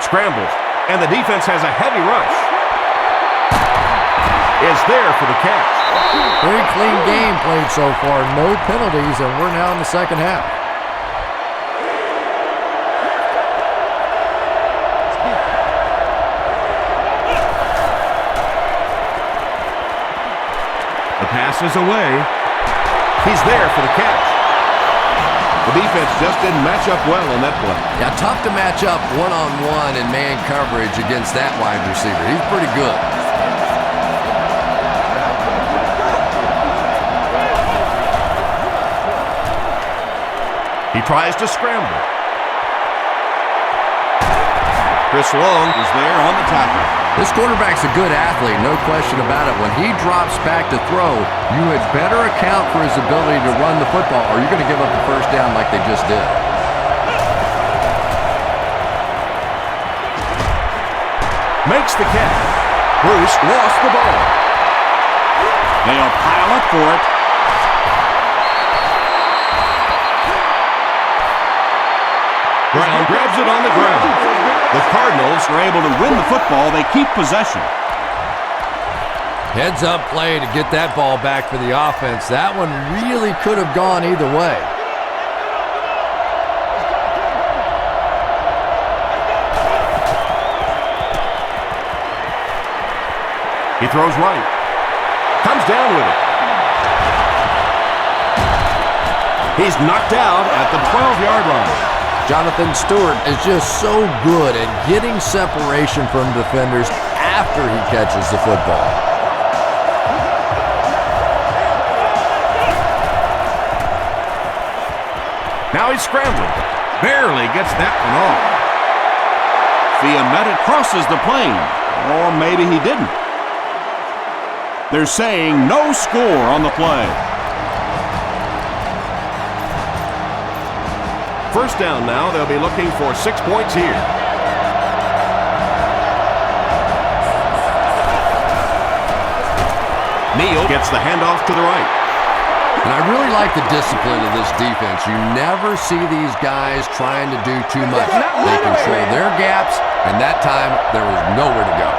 Scrambles, and the defense has a heavy rush. Is there for the catch. Very clean game played so far. No penalties, and we're now in the second half. The pass is away. He's there for the catch. The defense just didn't match up well on that play. Yeah, tough to match up one-on-one in man coverage against that wide receiver. He's pretty good. He tries to scramble. Chris Long is there on the tackle. This quarterback's a good athlete, no question about it. When he drops back to throw, you had better account for his ability to run the football, or you're going to give up the first down like they just did. makes the catch. Bruce lost the ball. They'll pile up for it. Brown grabs it on the ground. The Cardinals are able to win the football. They keep possession. Heads up play to get that ball back for the offense. That one really could have gone either way. He throws right. Comes down with it. He's knocked out at the 12-yard line. Jonathan Stewart is just so good at getting separation from defenders after he catches the football. Now he's scrambling. Barely gets that one off. Fiametta crosses the plane. Or maybe he didn't. They're saying no score on the play. First down now. They'll be looking for 6 points here. Neal gets the handoff to the right. And I really like the discipline of this defense. You never see these guys trying to do too much. They control their gaps, and that time there was nowhere to go.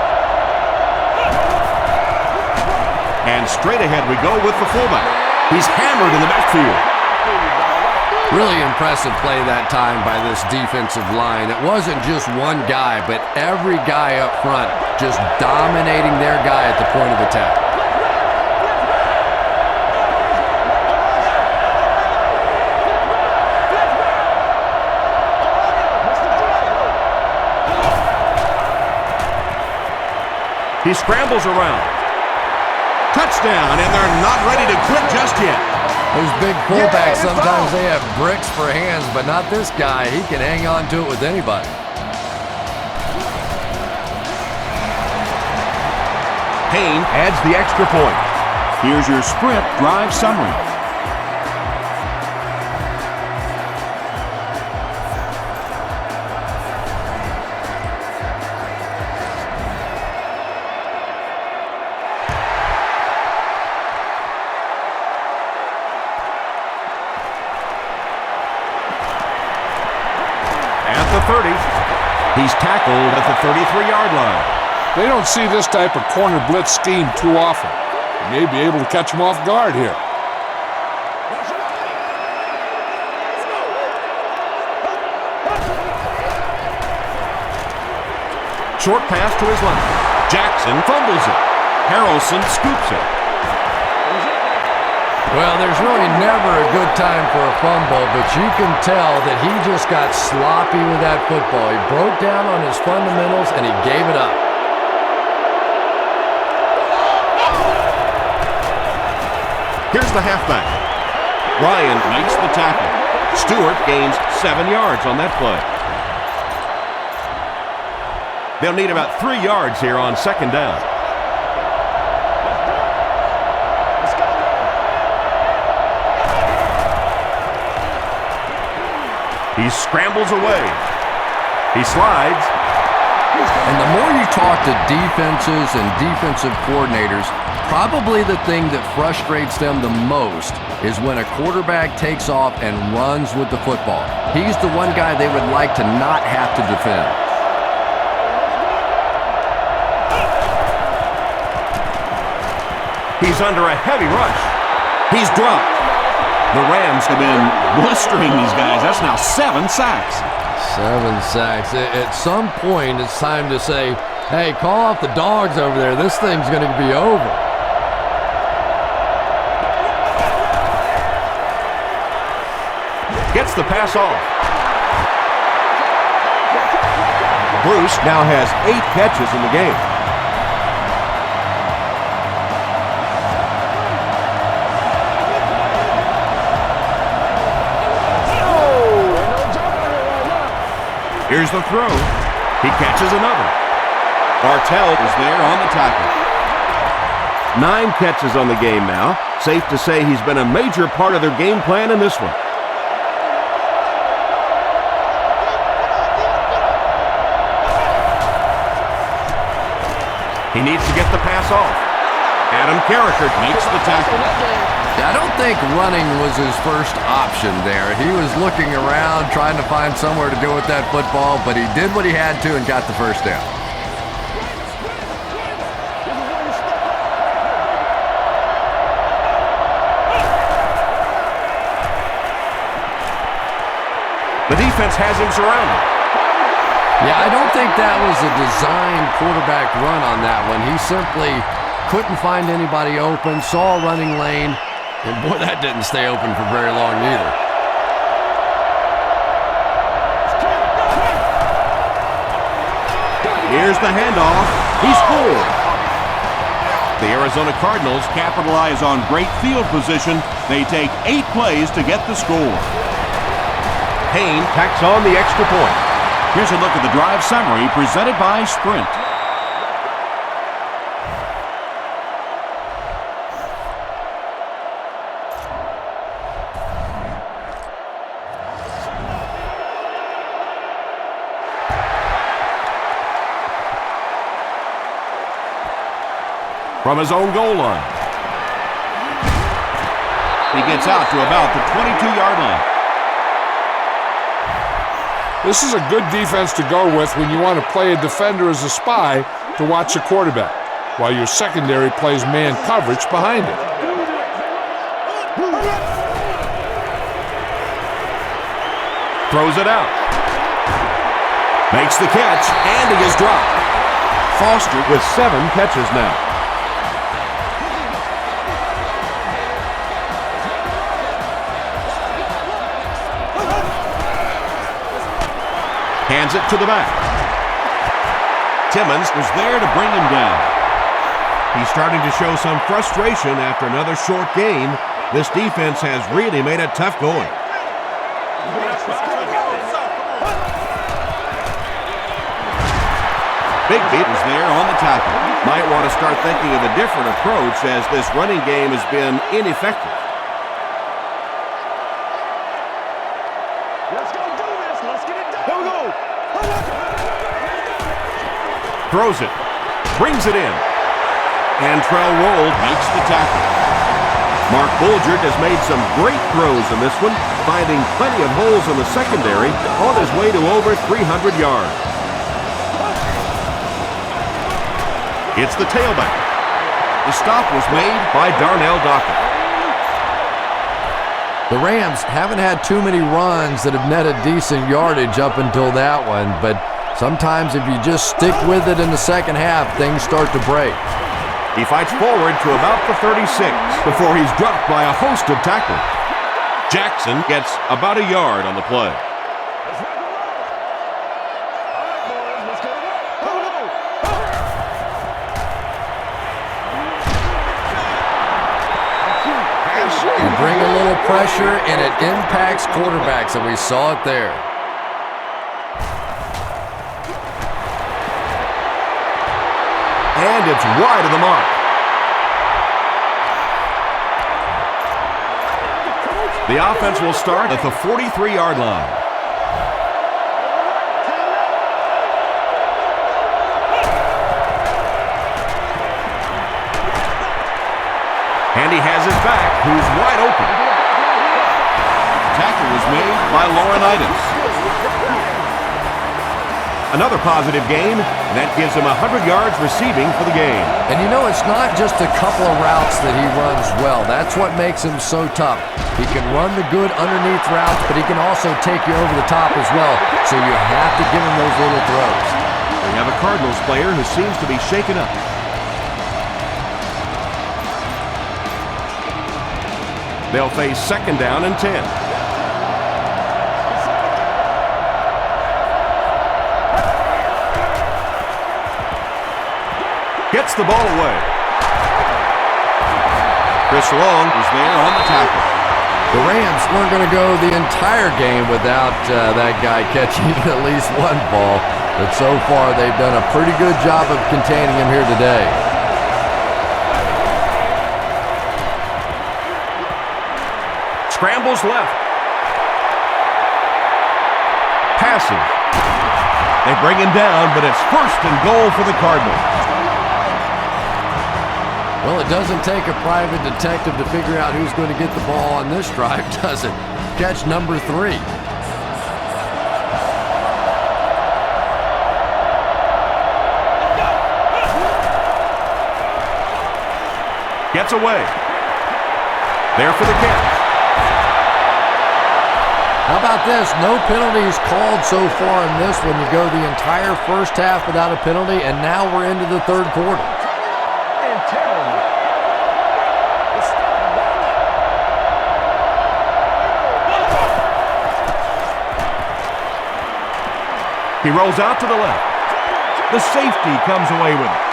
And straight ahead we go with the fullback. He's hammered in the backfield. Really impressive play that time by this defensive line. It wasn't just one guy, but every guy up front just dominating their guy at the point of attack. He scrambles around. Touchdown, and they're not ready to quit just yet. Those big fullbacks, sometimes they have bricks for hands, but not this guy. He can hang on to it with anybody. Payne adds the extra point. Here's your sprint drive summary. At the 30, he's tackled at the 33-yard line. They don't see this type of corner blitz scheme too often. You may be able to catch him off guard here. Short pass to his left. Jackson fumbles it. Harrelson scoops it. Well, there's really never a good time for a fumble, but you can tell that he just got sloppy with that football. He broke down on his fundamentals, and he gave it up. Here's the halfback. Ryan makes the tackle. Stewart gains 7 yards on that play. They'll need about 3 yards here on second down. He scrambles away. He slides. And the more you talk to defenses and defensive coordinators, probably the thing that frustrates them the most is when a quarterback takes off and runs with the football. He's the one guy they would like to not have to defend. He's under a heavy rush. He's dropped. The Rams have been blistering these guys. That's now 7 sacks. 7 sacks. At some point, it's time to say, hey, call off the dogs over there. This thing's going to be over. Gets the pass off. Bruce now has 8 catches in the game. Here's the throw. He catches another. Bartell is there on the tackle. 9 catches on the game now. Safe to say he's been a major part of their game plan in this one. He needs to get the pass off. Adam Carricker makes the tackle. I don't think running was his first option there. He was looking around, trying to find somewhere to go with that football, but he did what he had to and got the first down. The defense has him surrounded. Yeah, I don't think that was a designed quarterback run on that one. He simply couldn't find anybody open, saw a running lane, and boy, that didn't stay open for very long either. Here's the handoff. He scored. The Arizona Cardinals capitalize on great field position. They take 8 plays to get the score. Payne tacks on the extra point. Here's a look at the drive summary presented by Sprint. From his own goal line. He gets out to about the 22-yard line. This is a good defense to go with when you want to play a defender as a spy to watch a quarterback, while your secondary plays man coverage behind it. Throws it out. Makes the catch, and he is dropped. Foster with 7 catches now. Hands it to the back. Timmons was there to bring him down. He's starting to show some frustration after another short gain. This defense has really made it tough going. Bigby was there on the tackle. Might want to start thinking of a different approach as this running game has been ineffective. Throws it, brings it in, and Trell Roll makes the tackle. Mark Bulgert has made some great throws in this one, finding plenty of holes in the secondary on his way to over 300 yards. It's the tailback. The stop was made by Darnell Dockett. The Rams haven't had too many runs that have netted decent yardage up until that one, but sometimes if you just stick with it in the second half, things start to break. He fights forward to about the 36 before he's dropped by a host of tacklers. Jackson gets about a yard on the play. You bring a little pressure and it impacts quarterbacks, and we saw it there. And it's wide of the mark. The offense will start at the 43-yard line. And he has his back, who's wide open. Tackle was made by Laurinaitis. Another positive gain, and that gives him 100 yards receiving for the game. And you know, it's not just a couple of routes that he runs well. That's what makes him so tough. He can run the good underneath routes, but he can also take you over the top as well. So you have to give him those little throws. We have a Cardinals player who seems to be shaken up. They'll face 2nd down and 10. Gets the ball away. Chris Long was there on the tackle. The Rams weren't going to go the entire game without that guy catching at least one ball. But so far, they've done a pretty good job of containing him here today. Scrambles left. Passing. They bring him down, but it's 1st and goal for the Cardinals. Well, it doesn't take a private detective to figure out who's going to get the ball on this drive, does it? Catch number 3. Gets away. There for the catch. How about this? No penalties called so far in this one. You go the entire first half without a penalty, and now we're into the third quarter. He rolls out to the left. The safety comes away with it.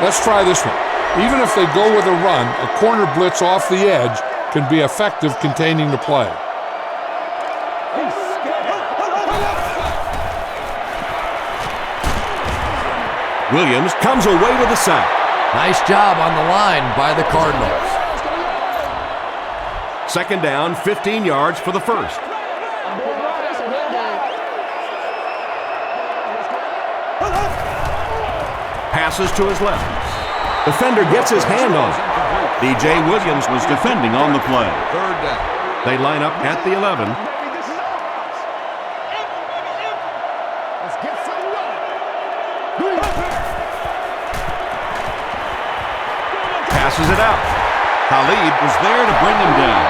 Let's try this one. Even if they go with a run, a corner blitz off the edge can be effective containing the play. Williams comes away with a sack. Nice job on the line by the Cardinals. Second down, 15 yards for the first. Passes to his left. Defender gets his hand on it. DJ Williams was defending on the play. Third down. They line up at the 11. Passes it out. Khalid was there to bring him down.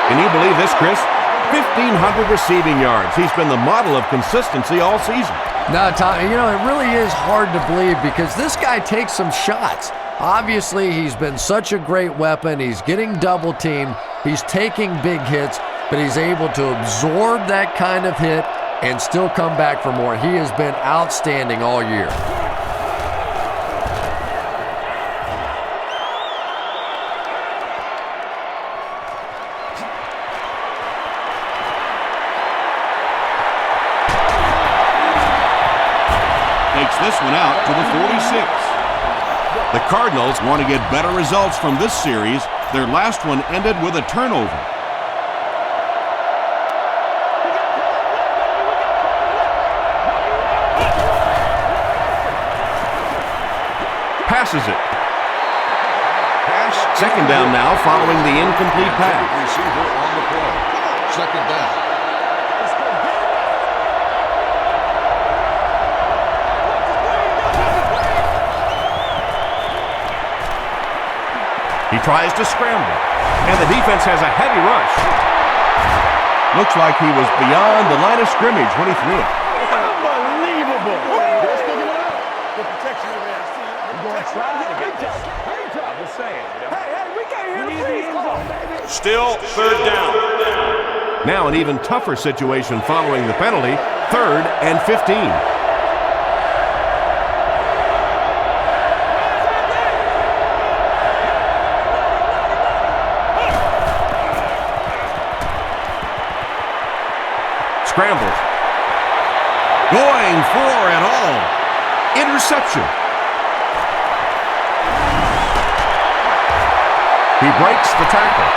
Can you believe this, Chris? 1,500 receiving yards. He's been the model of consistency all season. Now, Tom, you know, it really is hard to believe because this guy takes some shots. Obviously, he's been such a great weapon. He's getting double teamed. He's taking big hits, but he's able to absorb that kind of hit and still come back for more. He has been outstanding all year. Takes this one out to the 46. The Cardinals want to get better results from this series. Their last one ended with a turnover. Passes it. Second down now following the incomplete pass. Receiver on the play. Second down. He tries to scramble, and the defense has a heavy rush. Looks like he was beyond the line of scrimmage when he threw it. Unbelievable. They're sticking it out. The protection of that. We're going to try to get this. I'm just saying. Hey, we can't hear the freeze call, baby. Still third down. Now an even tougher situation following the penalty, 3rd and 15. Scrambles. Going for it all. Interception. He breaks the tackle.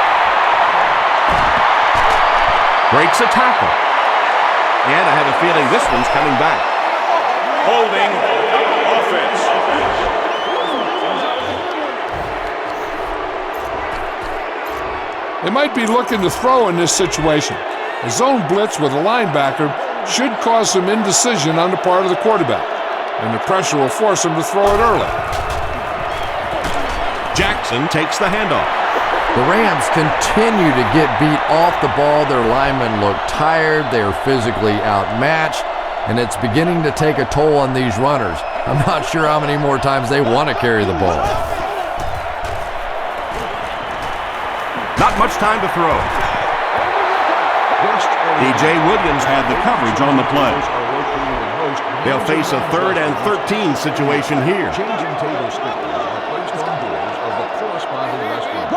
Breaks a tackle. And I have a feeling this one's coming back. Holding offense. They might be looking to throw in this situation. A zone blitz with a linebacker should cause some indecision on the part of the quarterback, and the pressure will force him to throw it early. Jackson takes the handoff. The Rams continue to get beat off the ball. Their linemen look tired. They are physically outmatched, and it's beginning to take a toll on these runners. I'm not sure how many more times they want to carry the ball. Not much time to throw. DJ Williams had the coverage on the play. They'll face a 3rd and 13 situation here. Changing table stickers are placed on doors of the corresponding restaurant.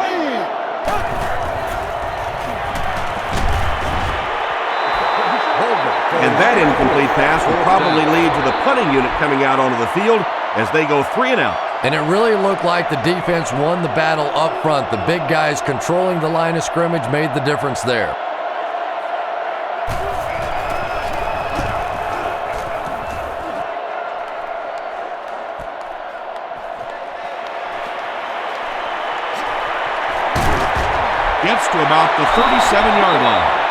And that incomplete pass will probably lead to the punting unit coming out onto the field as they go 3 and out. And it really looked like the defense won the battle up front. The big guys controlling the line of scrimmage made the difference there. Gets to about the 37-yard line.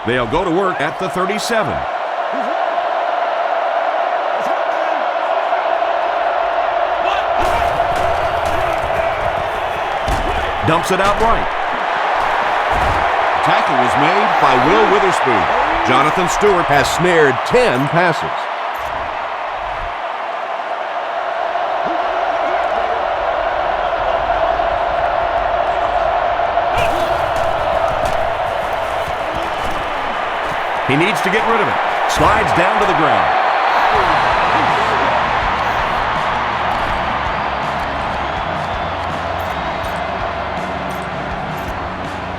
They'll go to work at the 37. Dumps it out right. Tackle was made by Will Witherspoon. Jonathan Stewart has snared 10 passes. He needs to get rid of it. Slides down to the ground.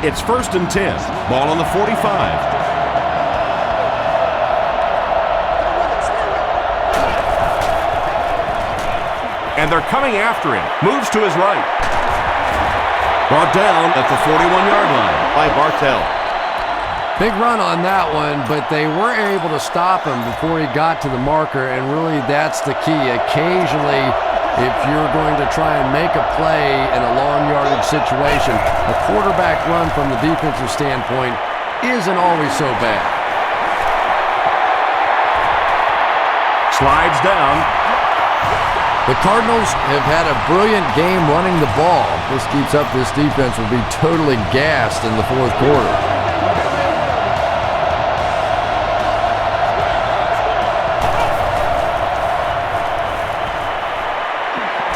It's 1st and 10. Ball on the 45. And they're coming after him. Moves to his right. Brought down at the 41-yard line by Bartell. Big run on that one, but they weren't able to stop him before he got to the marker, and really that's the key. Occasionally, if you're going to try and make a play in a long yardage situation, a quarterback run from the defensive standpoint isn't always so bad. Slides down. The Cardinals have had a brilliant game running the ball. If this keeps up, this defense will be totally gassed in the fourth quarter.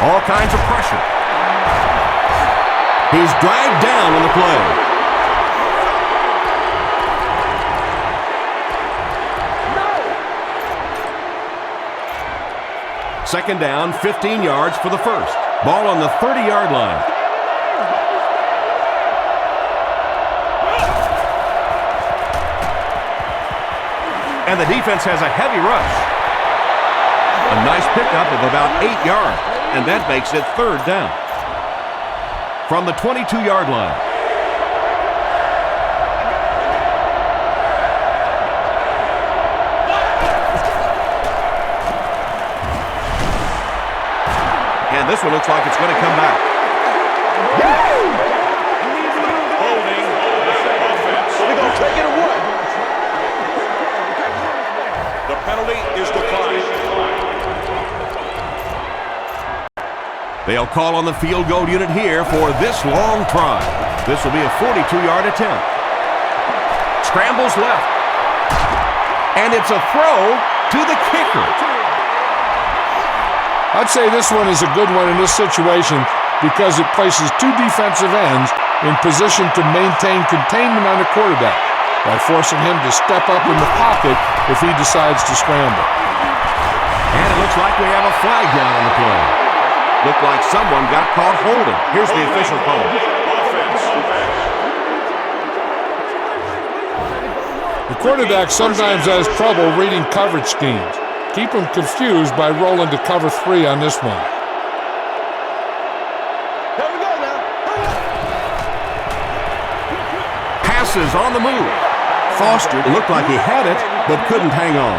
All kinds of pressure. He's dragged down on the play. Second down, 15 yards for the first. Ball on the 30-yard line. And the defense has a heavy rush. A nice pickup of about 8 yards. And that makes it 3rd down. From the 22-yard line. And this one looks like it's going to come back. Holding offense. We're going to take it away. The penalty is declined. They'll call on the field goal unit here for this long try. This will be a 42-yard attempt. Scrambles left. And it's a throw to the kicker. I'd say this one is a good one in this situation because it places two defensive ends in position to maintain containment on the quarterback by forcing him to step up in the pocket if he decides to scramble. And it looks like we have a flag down on the play. Looked like someone got caught holding. Here's the official call. The quarterback sometimes has trouble reading coverage schemes. Keep him confused by rolling to cover 3 on this one. Here we go now. Passes on the move. Foster looked like he had it, but couldn't hang on.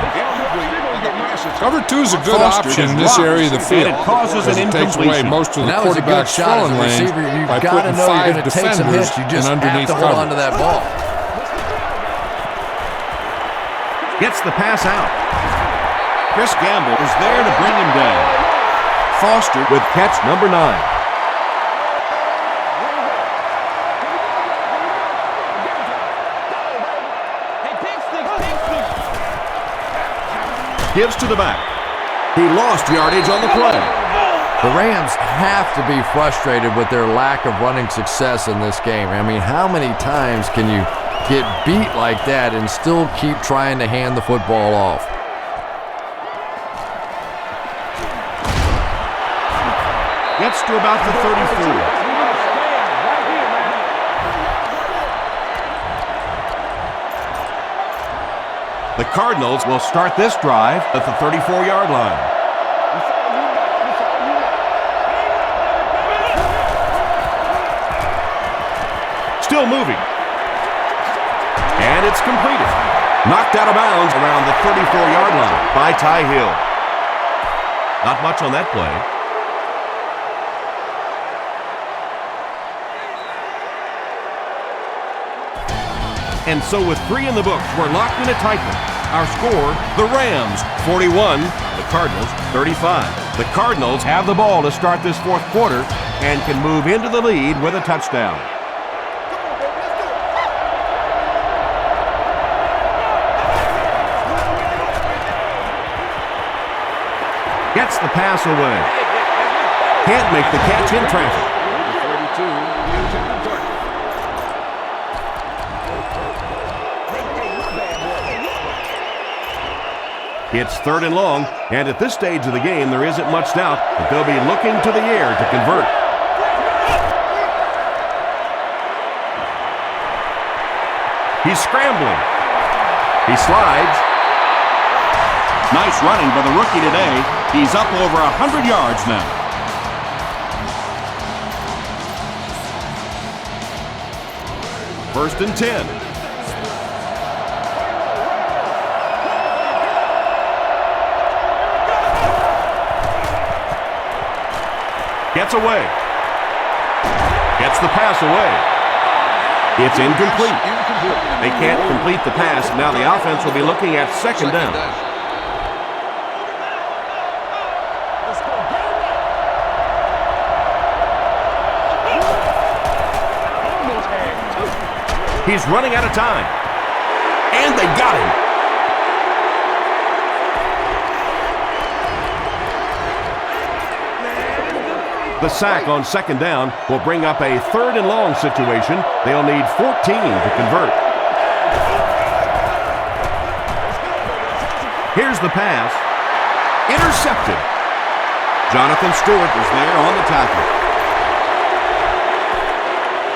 Cover 2 is a good option in this area of the field because it takes away most of the quarterback's throwing lanes by putting 5 defenders in underneath cover. Hold on to that ball. Gets the pass out. Chris Gamble is there to bring him down. Foster with catch number 9. Gives to the back. He lost yardage on the play. The Rams have to be frustrated with their lack of running success in this game. I mean, how many times can you get beat like that and still keep trying to hand the football off? Gets to about the 34. The Cardinals will start this drive at the 34-yard line. Still moving. And it's completed. Knocked out of bounds around the 34-yard line by Ty Hill. Not much on that play. And so with 3 in the books, we're locked in a tight one. Our score, the Rams 41, the Cardinals 35. The Cardinals have the ball to start this fourth quarter and can move into the lead with a touchdown. Gets the pass away. Can't make the catch in traffic. It's 3rd and long, and at this stage of the game, there isn't much doubt that they'll be looking to the air to convert. He's scrambling. He slides. Nice running by the rookie today. He's up over 100 yards now. First and 10. Gets away. Gets the pass away. It's incomplete. They can't complete the pass. Now the offense will be looking at second down. He's running out of time. And they got him. The sack on second down will bring up a 3rd and long situation. They'll need 14 to convert. Here's the pass. Intercepted. Jonathan Stewart is there on the tackle.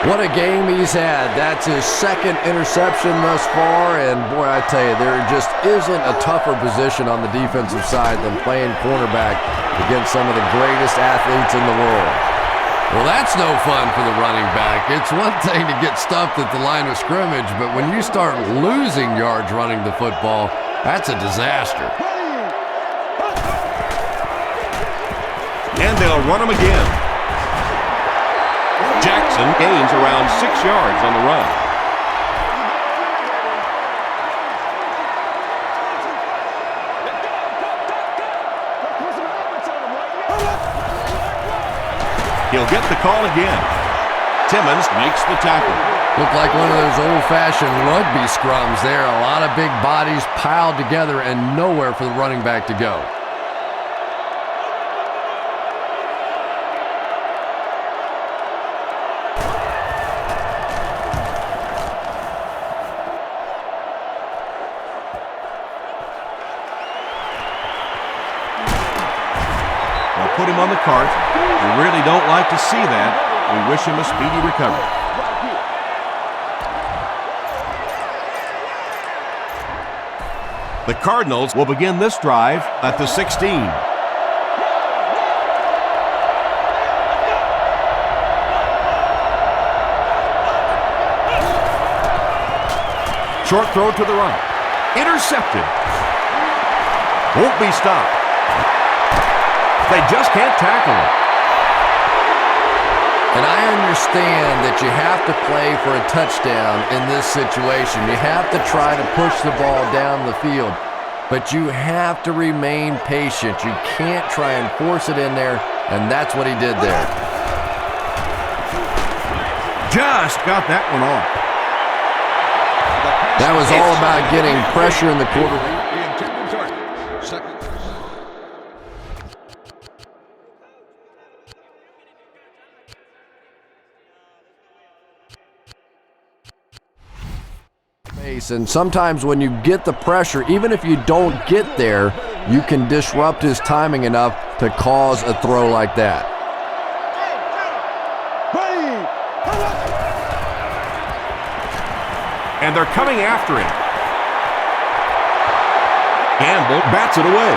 What a game he's had. That's his 2nd interception thus far, and boy, I tell you, there just isn't a tougher position on the defensive side than playing cornerback against some of the greatest athletes in the world. Well, that's no fun for the running back. It's one thing to get stuffed at the line of scrimmage, but when you start losing yards running the football, that's a disaster. And they'll run him again. Jackson gains around 6 yards on the run. He'll get the call again. Timmons makes the tackle. Looked like one of those old-fashioned rugby scrums there. A lot of big bodies piled together and nowhere for the running back to go. Put him on the cart. We really don't like to see that. We wish him a speedy recovery. The Cardinals will begin this drive at the 16. Short throw to the right. Intercepted. Won't be stopped. They just can't tackle him. And I understand that you have to play for a touchdown in this situation. You have to try to push the ball down the field. But you have to remain patient. You can't try and force it in there, and that's what he did there. Just got that one off. That was all about getting pressure in the quarter. And sometimes when you get the pressure, even if you don't get there, you can disrupt his timing enough to cause a throw like that. And they're coming after him. Gamble bats it away.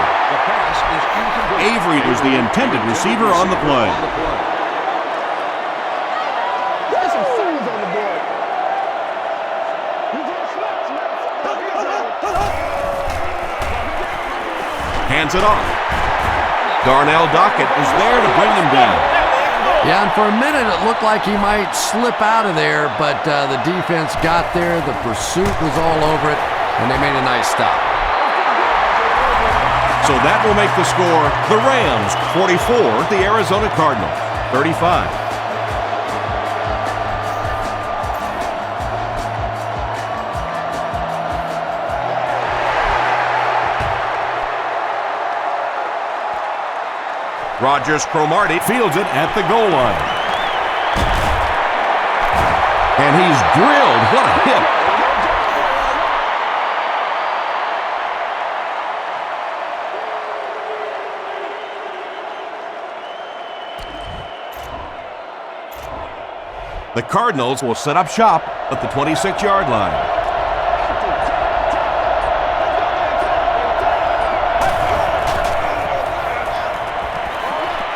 Avery was the intended receiver on the play. Hands it off. Darnell Dockett is there to bring him down. Yeah, and for a minute it looked like he might slip out of there, but the defense got there, the pursuit was all over it, and they made a nice stop. So that will make the score the Rams 44, the Arizona Cardinals 35. Rogers Cromartie fields it at the goal line. And he's drilled. What a hit. The Cardinals will set up shop at the 26-yard line.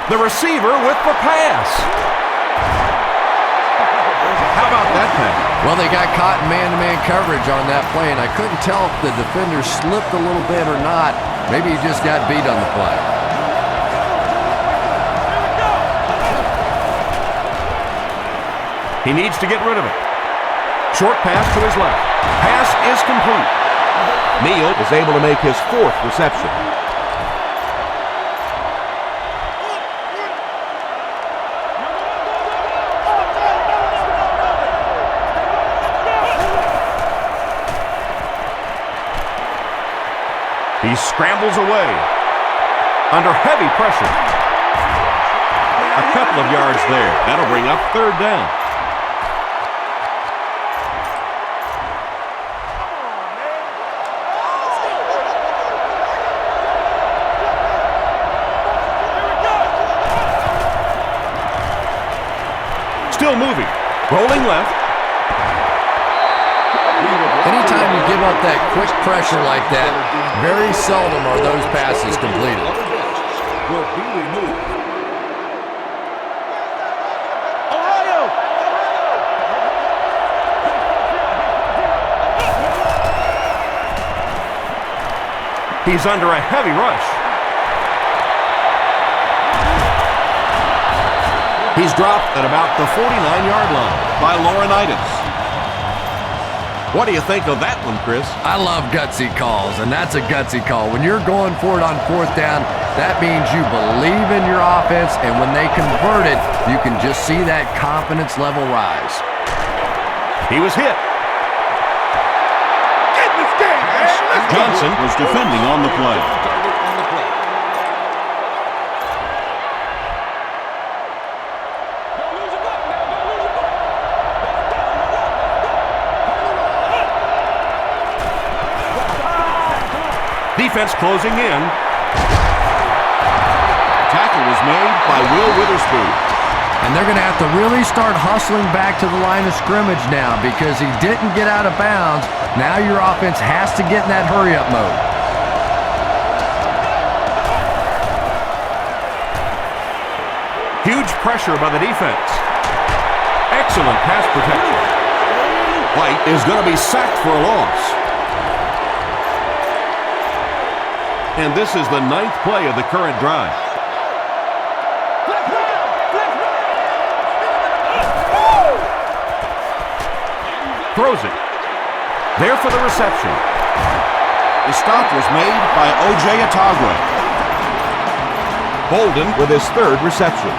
The receiver with the pass. How about that pass? Well, they got caught in man-to-man coverage on that play, and I couldn't tell if the defender slipped a little bit or not. Maybe he just got beat on the play. He needs to get rid of it. Short pass to his left. Pass is complete. Neal is able to make his 4th reception. He scrambles away under heavy pressure. A couple of yards there. That'll bring up 3rd down. Still moving. Rolling left. Anytime you give up that quick pressure like that, very seldom are those passes completed. Will be removed. He's under a heavy rush. He's dropped at about the 49-yard line by Laurinaitis. What do you think of that one, Chris? I love gutsy calls, and that's a gutsy call. When you're going for it on 4th down, that means you believe in your offense, and when they convert it, you can just see that confidence level rise. He was hit. Get in this game, man. Let's go. Johnson was defending on the play. Target on the play. Defense closing in. Tackle was made by Will Witherspoon. And they're going to have to really start hustling back to the line of scrimmage now because he didn't get out of bounds. Now your offense has to get in that hurry-up mode. Huge pressure by the defense. Excellent pass protection. White is going to be sacked for a loss. And this is the 9th play of the current drive. Throws it. There for the reception. The stop was made by O.J. Atagwe. Bolden with his 3rd reception.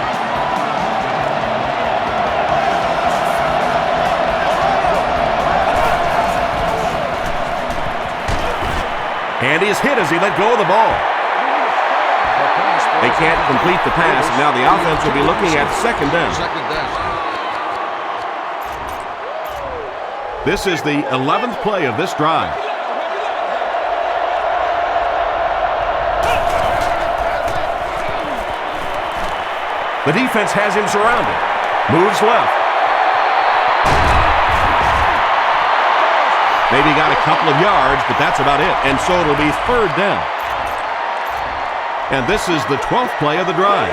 And he's hit as he let go of the ball. They can't complete the pass, and now the offense will be looking at 2nd down. This is the 11th play of this drive. The defense has him surrounded. Moves left. Maybe got a couple of yards, but that's about it. And so it'll be 3rd down. And this is the 12th play of the drive.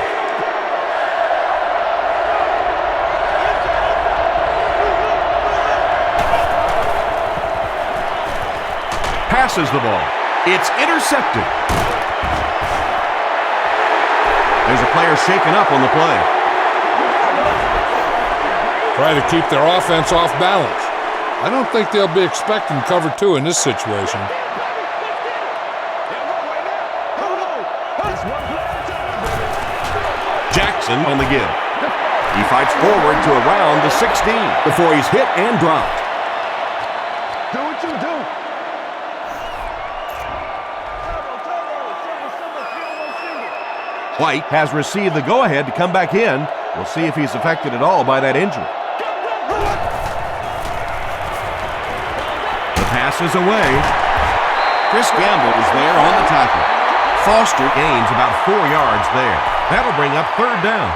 Passes the ball. It's intercepted. There's a player shaken up on the play. Try to keep their offense off balance. I don't think they'll be expecting cover 2 in this situation. Jackson on the give. He fights forward to around the 16 before he's hit and dropped. Do what you do. White has received the go-ahead to come back in. We'll see if he's affected at all by that injury. The pass is away. Chris Gamble is there on the tackle. Foster gains about 4 yards there. That'll bring up 3rd down.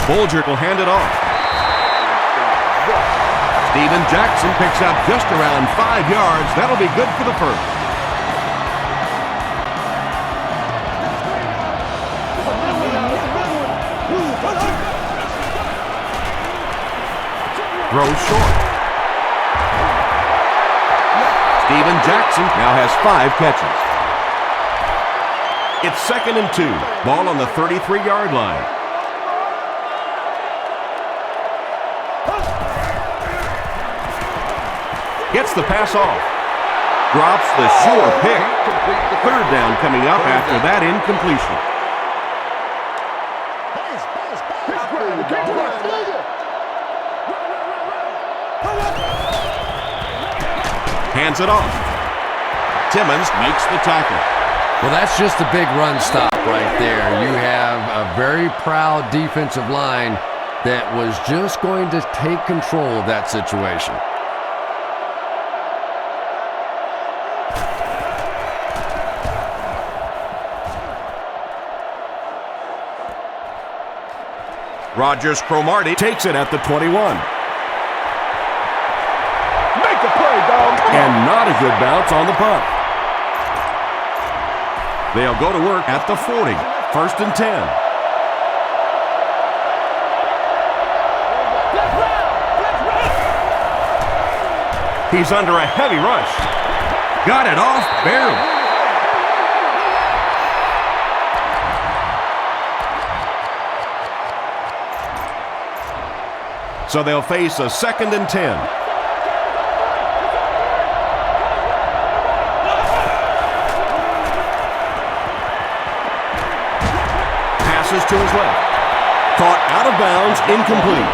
Bulger will hand it off. Steven Jackson picks up just around 5 yards. That'll be good for the first. Throws short. Steven Jackson now has 5 catches. It's 2nd and 2. Ball on the 33-yard line. Gets the pass off. Drops the sure pick. 3rd down coming up after that incompletion. Hands it off. Timmons makes the tackle. Well, that's just a big run stop right there. You have a very proud defensive line that was just going to take control of that situation. Rogers Cromartie takes it at the 21. Make the play, dog. And not a good bounce on the punt. They'll go to work at the 40. 1st and 10. He's under a heavy rush. Got it off barely. So they'll face a 2nd and 10. Passes to his left. Caught out of bounds, incomplete.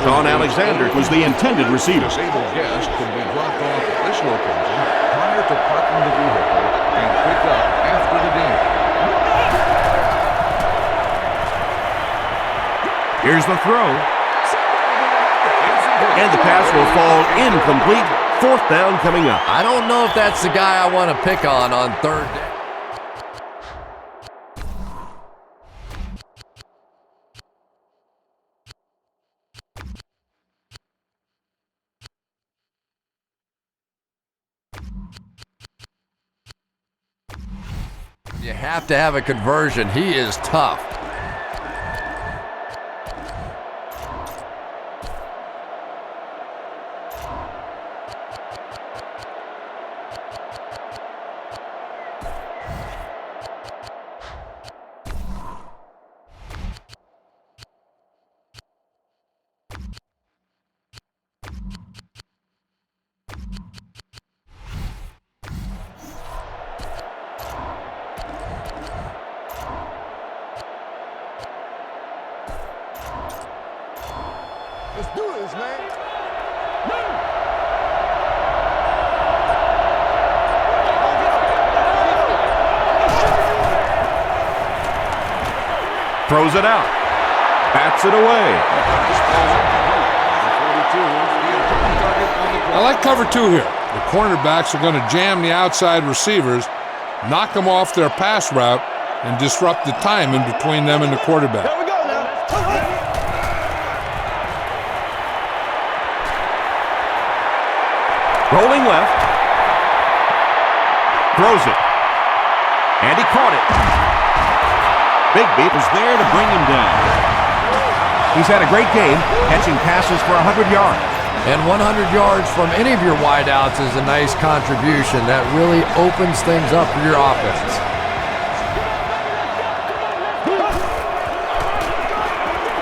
Sean Alexander was the intended receiver. Disabled guest can be dropped off at this location prior to parking the vehicle and picked up after the game. Here's the throw. And the pass will fall incomplete. 4th down coming up. I don't know if that's the guy I want to pick on 3rd down. You have to have a conversion. He is tough. Let's do this, man. Throws it out. Bats it away. I like cover 2 here. The cornerbacks are going to jam the outside receivers, knock them off their pass route, and disrupt the time in between them and the quarterback. Here we go now. Rolling left. Throws it. And he caught it. Bigby was there to bring him down. He's had a great game, catching passes for 100 yards. And 100 yards from any of your wideouts is a nice contribution. That really opens things up for your offense.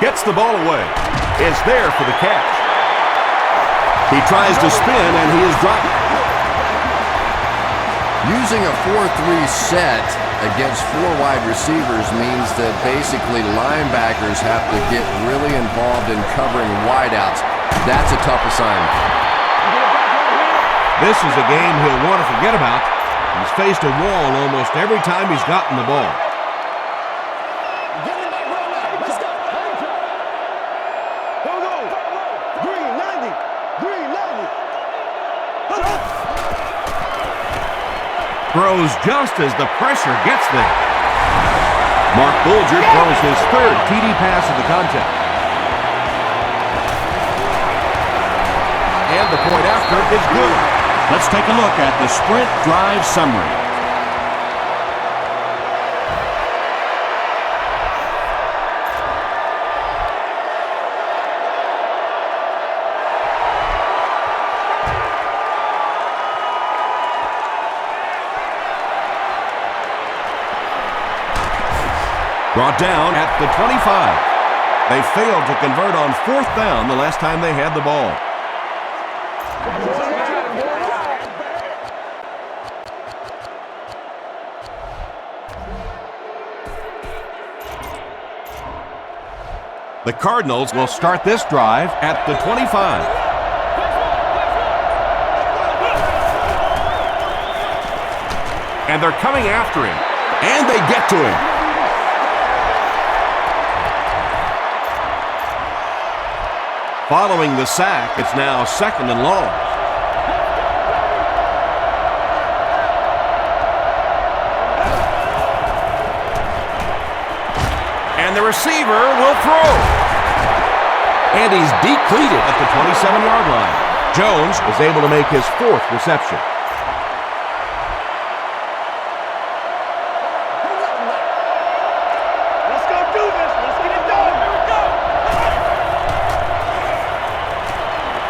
Gets the ball away. Is there for the catch. He tries to spin, and he is dropped. Using a 4-3 set against 4 wide receivers means that basically linebackers have to get really involved in covering wideouts. That's a tough assignment. This is a game he'll want to forget about. He's faced a wall almost every time he's gotten the ball. Throws just as the pressure gets there. Mark Bulger throws his 3rd TD pass of the contest. And the point after is good. Let's take a look at the sprint drive summary. Brought down at the 25. They failed to convert on 4th down the last time they had the ball. The Cardinals will start this drive at the 25. And they're coming after him. And they get to him. Following the sack, it's now 2nd and long. And the receiver will throw. And he's depleted at the 27-yard line. Jones is able to make his 4th reception. Let's go do this. Let's get it done. Here we go.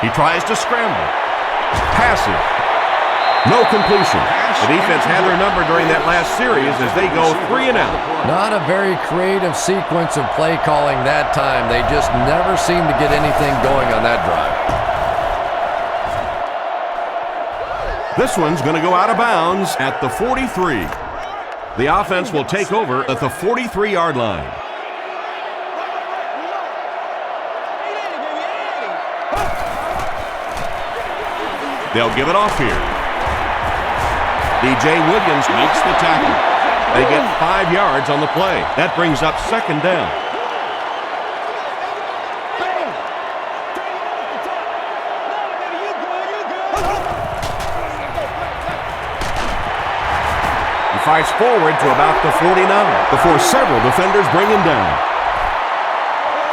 He tries to scramble. Passive. No completion. The defense had their number during that last series as they go 3 and out. Not a very creative sequence of play calling that time. They just never seem to get anything going on that drive. This one's going to go out of bounds at the 43. The offense will take over at the 43-yard line. They'll give it off here. DJ Williams makes the tackle. They get 5 yards on the play. That brings up 2nd down. He fights forward to about the 49 before several defenders bring him down.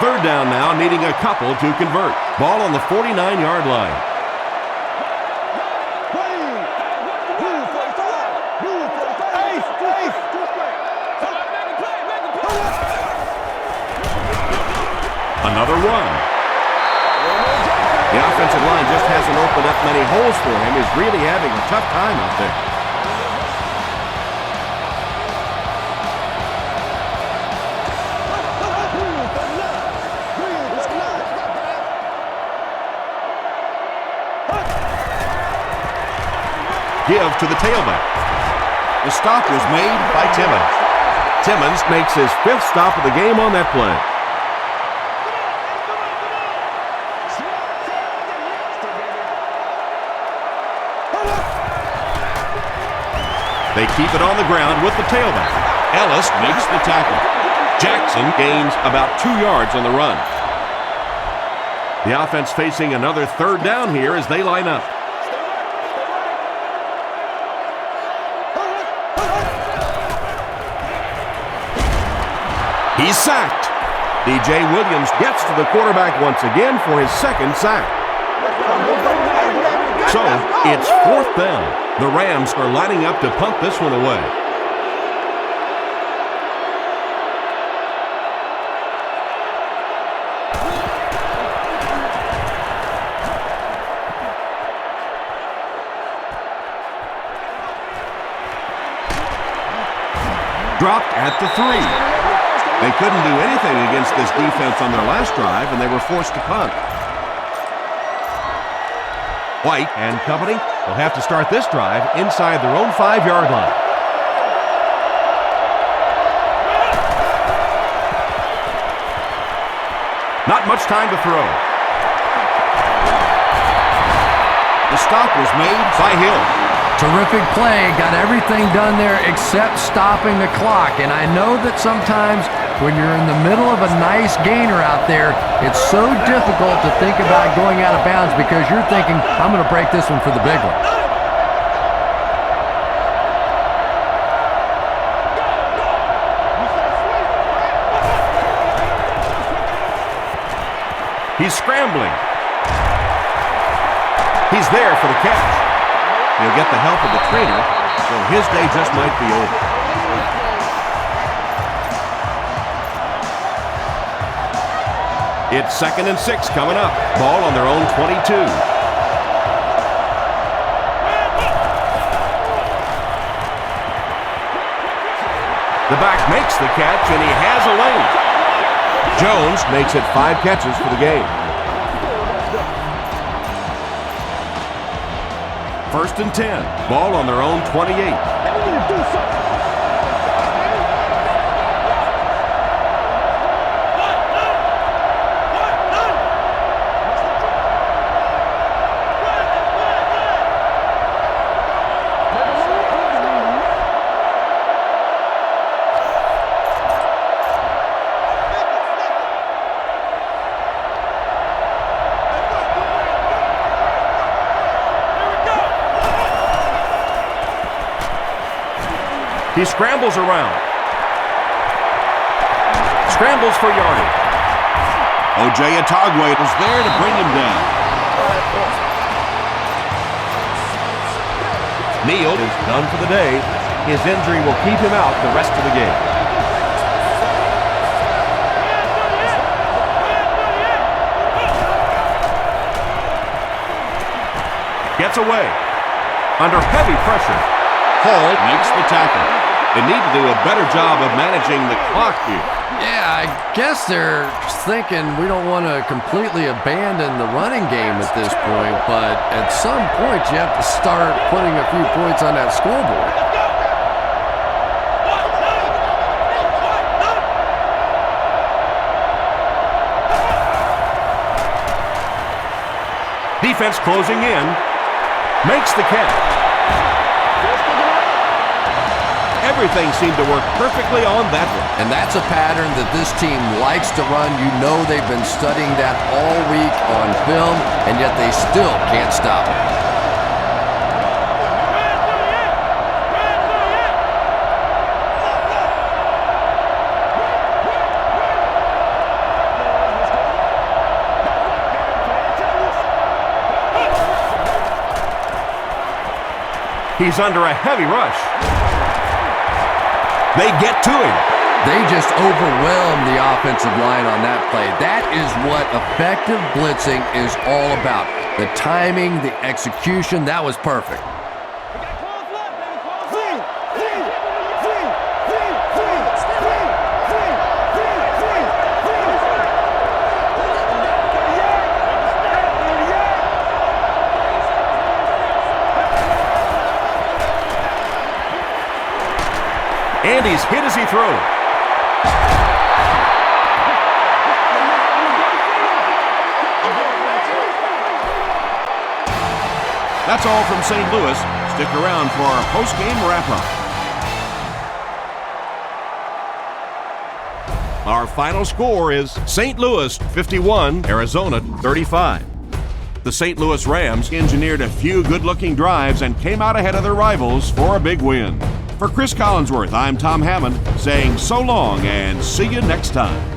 3rd down now, needing a couple to convert. Ball on the 49-yard line. Another run. The offensive line just hasn't opened up many holes for him. He's really having a tough time out there. Give to the tailback. The stop was made by Timmons. Timmons makes his 5th stop of the game on that play. They keep it on the ground with the tailback. Ellis makes the tackle. Jackson gains about 2 yards on the run. The offense facing another 3rd down here as they line up. He's sacked. DJ Williams gets to the quarterback once again for his 2nd sack. So, it's 4th down. The Rams are lining up to punt this one away. Dropped at the 3. They couldn't do anything against this defense on their last drive, and they were forced to punt. White and company will have to start this drive inside their own 5-yard line. Not much time to throw. The stop was made by Hill. Terrific play, got everything done there except stopping the clock. And I know that sometimes when you're in the middle of a nice gainer out there, it's so difficult to think about going out of bounds because you're thinking, I'm going to break this one for the big one. He's scrambling. He's there for the catch. He'll get the help of the trainer, so his day just might be over. It's 2nd and 6 coming up. Ball on their own 22. The back makes the catch, and he has a lane. Jones makes it 5 catches for the game. 1st and 10. Ball on their own 28. He scrambles around. Scrambles for yardage. O.J. Atogwe was there to bring him down. Neal is done for the day. His injury will keep him out the rest of the game. Gets away. Under heavy pressure. Hall makes the tackle. They need to do a better job of managing the clock here. Yeah, I guess they're thinking we don't want to completely abandon the running game at this point, but at some point you have to start putting a few points on that scoreboard. Defense closing in. Makes the catch. Everything seemed to work perfectly on that one. And that's a pattern that this team likes to run. You know they've been studying that all week on film, and yet they still can't stop it. He's under a heavy rush. They get to him. They just overwhelmed the offensive line on that play. That is what effective blitzing is all about. The timing, the execution, that was perfect. And he's hit as he throws. That's all from St. Louis. Stick around for our post-game wrap-up. Our final score is St. Louis 51, Arizona 35. The St. Louis Rams engineered a few good-looking drives and came out ahead of their rivals for a big win. For Chris Collinsworth, I'm Tom Hammond, saying so long and see you next time.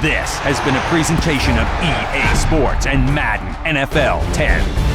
This has been a presentation of EA Sports and Madden NFL 10.